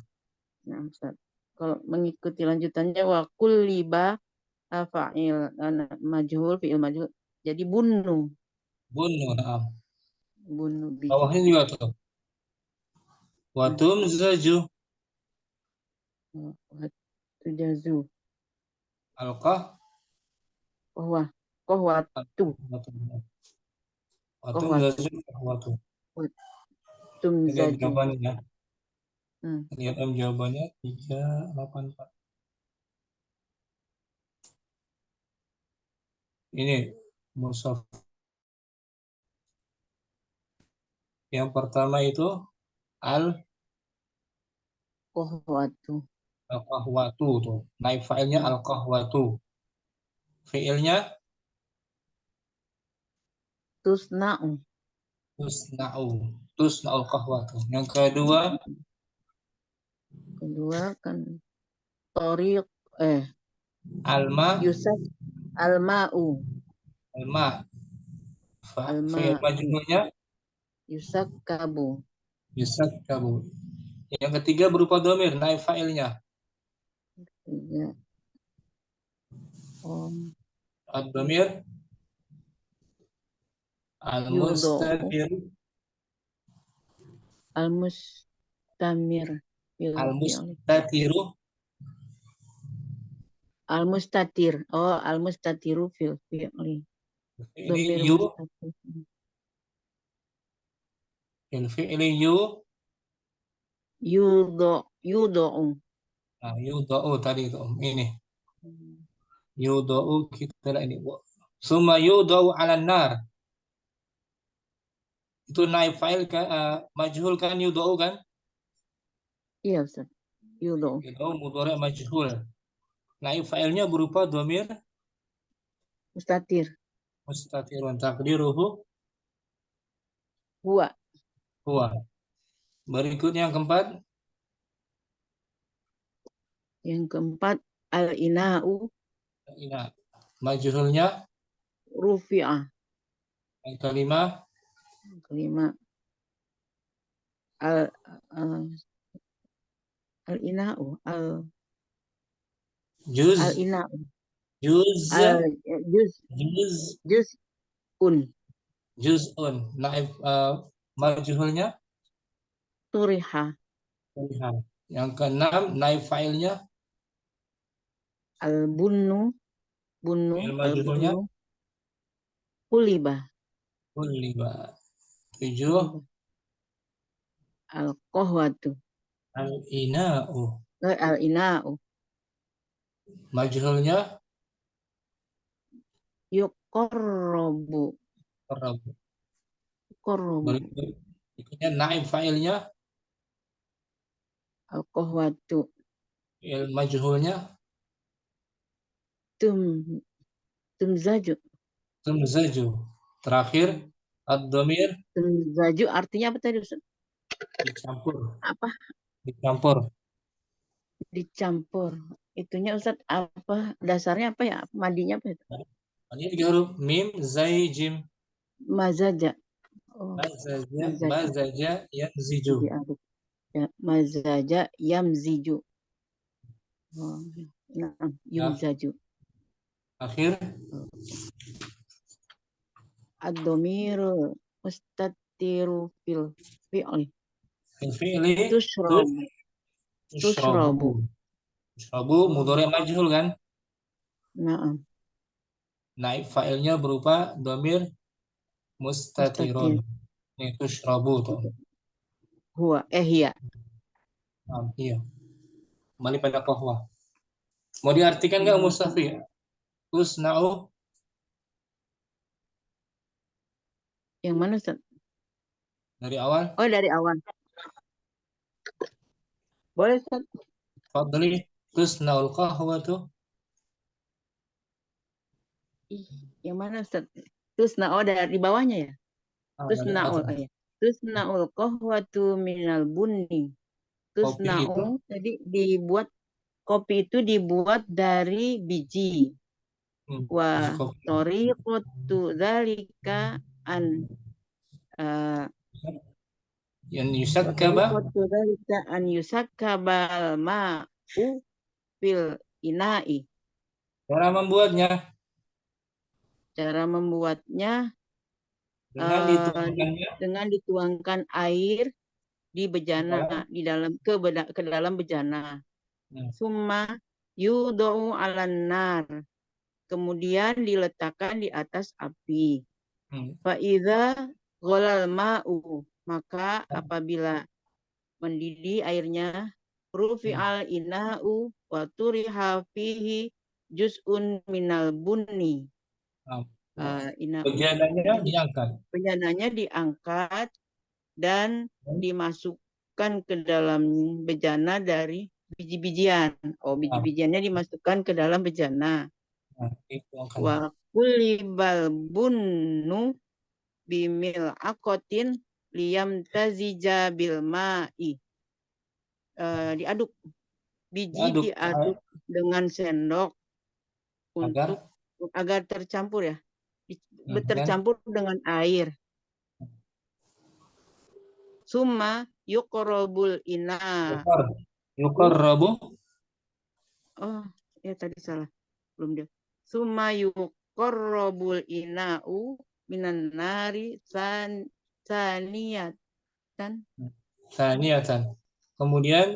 Nah, Ustaz. Kalau mengikuti lanjutannya wa kulliba fa'il majhul fi'il majhul jadi bunnu Bunnu, na'am. bihi. Bawahnya juga tuh. Wa tumzaju. Tujazu Alqah. qahwatu Wa tumzaju qahwatu. Lihat tumzaju. jawabannya. Lihat jawabannya 384. Ini mushaf. Yang pertama itu al-qahwatu tuh. Naib fa'ilnya al-qahwatu. Fi'ilnya Tusna'u tusna'ul qahwatu. Yang kedua kan tariq alma yusaf alma'u alma. Fi'il majhulnya yusakkabu. Yang ketiga berupa dhamir, naib fa'ilnya. Ya. Ad-dhamir al-mustatir Al-mustamir al-mustatiru al-mustatiru fil fi'li. Dhamir yu mustatir. fil fi'li Yudau. Nah, yudau tadi itu ini. Yudau kita ini. Summa yudau 'alan nar. Itu naib fa'il kan majhul kan yudau kan? Iya, Ustaz. Yudau. Yudau mudhari' majhul. Naib fa'ilnya berupa dhamir mustatirun taqdiruhu Huwa. Berikutnya yang keempat al-ina'u majhulnya rufi'ah. yang kelima al-ina'u juz al-ina'u juz'un naib majhulnya turiha. Yang keenam naib fa'ilnya Al-bunnu majhulnya kuliba. 7 Al-qahwatu al-ina'u majhulnya yuqarrabu. Berikutnya naib fa'ilnya Al-qahwatu majhulnya tumzaju. Terakhir ad-dhamir Tumzaju artinya apa tadi, Ustaz? Dicampur. Apa? Dicampur. Dicampur. Itunya Ustaz apa? Dasarnya apa ya? Madinya apa itu? Ini 3 huruf. Mim, zai, jim. Mazaja. Oh, Mazaja, mazaja. mazaja, yaziju. Diaduk. Ya, mazaja yamziju. Oh, nah, yumzaju. Akhir. Ad-dhamiru mustatiru fil fi'li. Fi'li Tushrabu. tushrabu. Tushrabu mudhari majhul kan? Naam. Naib fa'ilnya berupa dhamir mustatirun. Ini tushrabu tuh. Huwa. Hiya. Iya. Kembali pada qahwa. Mau diartikan nggak Mustafi? Tusna'u. Yang mana Ustaz? Dari awal. Oh, dari awal. Boleh Ustaz? Fadli. Tusna'ul qahwa tuh. Yang mana Ustaz? Tusna'u dari bawahnya ya? Tusna'ul. Oh, ya. Tusna'ul qahwatu minal bunni. Tusna'u jadi dibuat, kopi itu dibuat dari biji. Wa tariqatu dzalika an yang yusakkaba an yusakkabal ma'u fil ina'i. cara membuatnya dengan dituangkan air di bejana, di dalam ke dalam bejana. Summa yudau 'alan nar, kemudian diletakkan di atas api. Fa idza ghalal ma'u, maka apabila mendidih airnya, rufi'al ina'u wa turiha fihi juz'un minal bunni. Bejananya diangkat dan dimasukkan ke dalam bejana dari biji-bijian. Oh, biji-bijiannya dimasukkan ke dalam bejana. Wa kulibal bunnu bimil akotin liyam tazija bil ma'i. Diaduk. Biji diaduk dengan sendok untuk agar tercampur ya. Tercampur dengan air. Summa yuqrabul ina. Yuqarrabu. Oh, ya tadi salah. Belum dia. Summa yuqarrabul ina'u minan nari saniyatan. Kemudian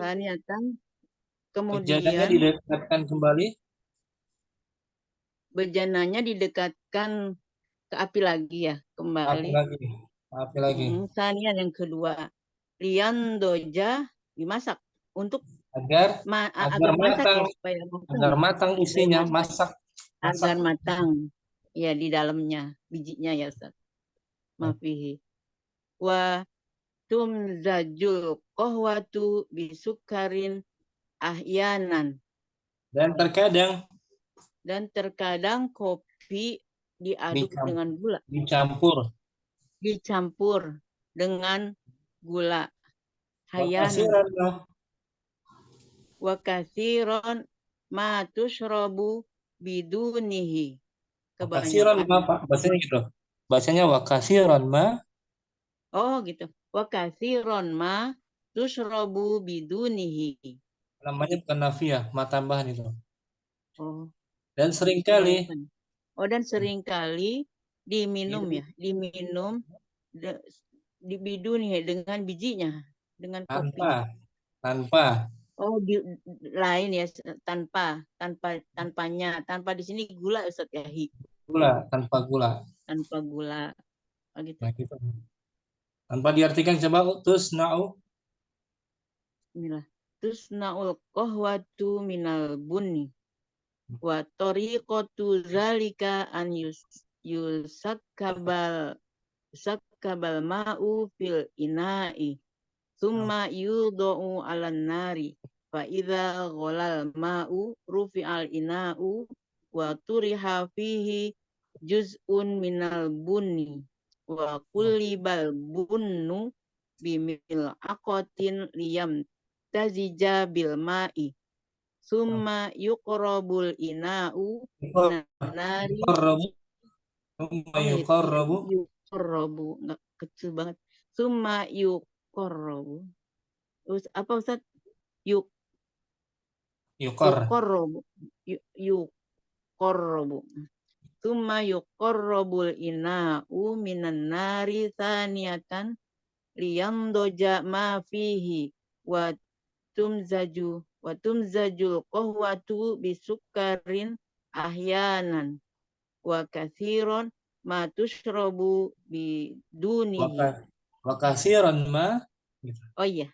bejananya didekatkan kembali. Bejananya didekatkan ke api lagi ya, kembali. Api lagi. Sanian yang kedua. Lian doja dimasak untuk agar matang, ya, agar matang isinya, masak. Agar matang. Ya, di dalamnya bijinya ya Ustaz. Mafihi. Wa tumzajul qahwatu bisukarin ahyanan. Dan terkadang kopi diaduk dengan gula. Dicampur dengan gula. Hayanan. Wa katsiran ma tusyrabu bidunihi. Kebanyakan Pak, bahasanya gitu. Bahasanya wa katsiran ma. Oh, gitu. Wa katsiran ma tusyrabu bidunihi. Namanya bukan nafiyah, ma tambahan itu. Oh. Dan seringkali diminum ya, diminum di bidunihi dengan bijinya, dengan kopi. Tanpa. Oh, lain ya, tanpa di sini gula Ustaz ya. Tanpa gula. Oh, gitu. Nah, gitu. Tanpa diartikan coba tusna'u. Bismillah. Tusna'ul qahwatu minal bunni. Wa tariqatu zalika an yusakkabal ma'u fil ina'i. Summa yudau 'alan nari. Fa idza ghalal ma'u rufi'al ina'u wa turiha fihi juz'un minal bunni wa kullibal bunnu bimil'aqatin liyam tazija bil ma'i summa yuqrabul ina'u minan nari. Yuqarrabu. Thumma Oh ya, yuqarrabu. yuqarrabu, nggak kecil banget. Summa yuqarrabu. Terus apa Ustaz? Yuqar. Yuqarrabu. Yuqarrabu. Summa yuqarrabul ina'u minan nari thaniyatan liyandoja ma fihi wa tumzajul qahwatu bisukarin ahyanan wa kathiron ma tushrabu bidunihi. Wa katsiran ma. Gitu. Oh iya,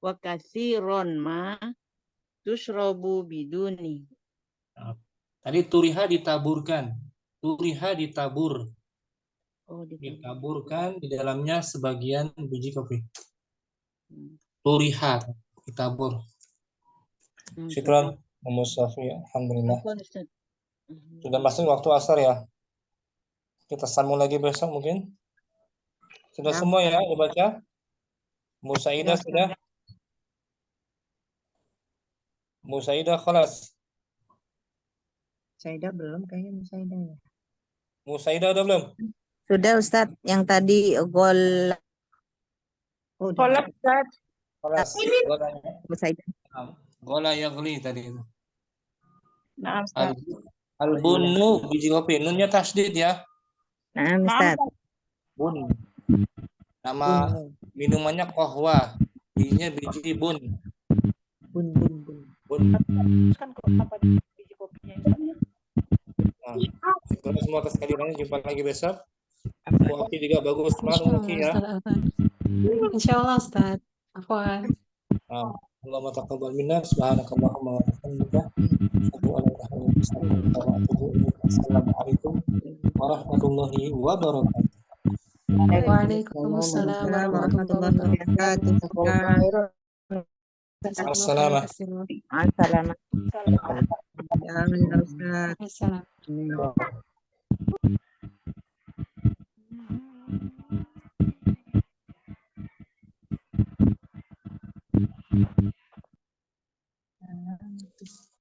wa kathiron ma tushrabu bidunihi. Nah, tadi turiha ditaburkan. Turiha ditabur. Oh, Ditaburkan di dalamnya sebagian biji kopi. Turiha ditabur. Syukran, Muhammad Syafi. Alhamdulillah. Sudah masuk waktu asar ya. Kita sambung lagi besok mungkin. Sudah semua ya dibaca? Musaidah sudah? Musaidah khalas. Musaidah belum kayaknya Musaidah ya. Musaidah udah belum? Sudah Ustadz, yang tadi gol Oh, Kolak Ustaz. Khalas. Musaidah. Gola yaghli tadi itu. Nah, Ustaz. Al-bunnu biji kopi. Nunnya tasdid ya. Nah, Nah, Ustadz. Bun. Nama minumannya qahwa. Bijinya biji bun. bun. Bun. kan apa biji kopinya Ustaz? Nah, setelah semua atas kalimatnya jumpa lagi besok. Mu'afi juga bagus. Semangat Mu'afi ya. Insyaallah Ustaz. Afwan. Allahumma taqabbal minna. Subhanakallahumma wa bihamdika. Asyhadu an la ilaha illa anta wa atubu ilaik. Assalamualaikum warahmatullahi wabarakatuh. Waalaikumsalam warahmatullahi wabarakatuh. Assalamualaikum. Assalamualaikum. Assalamualaikum. Ustaz.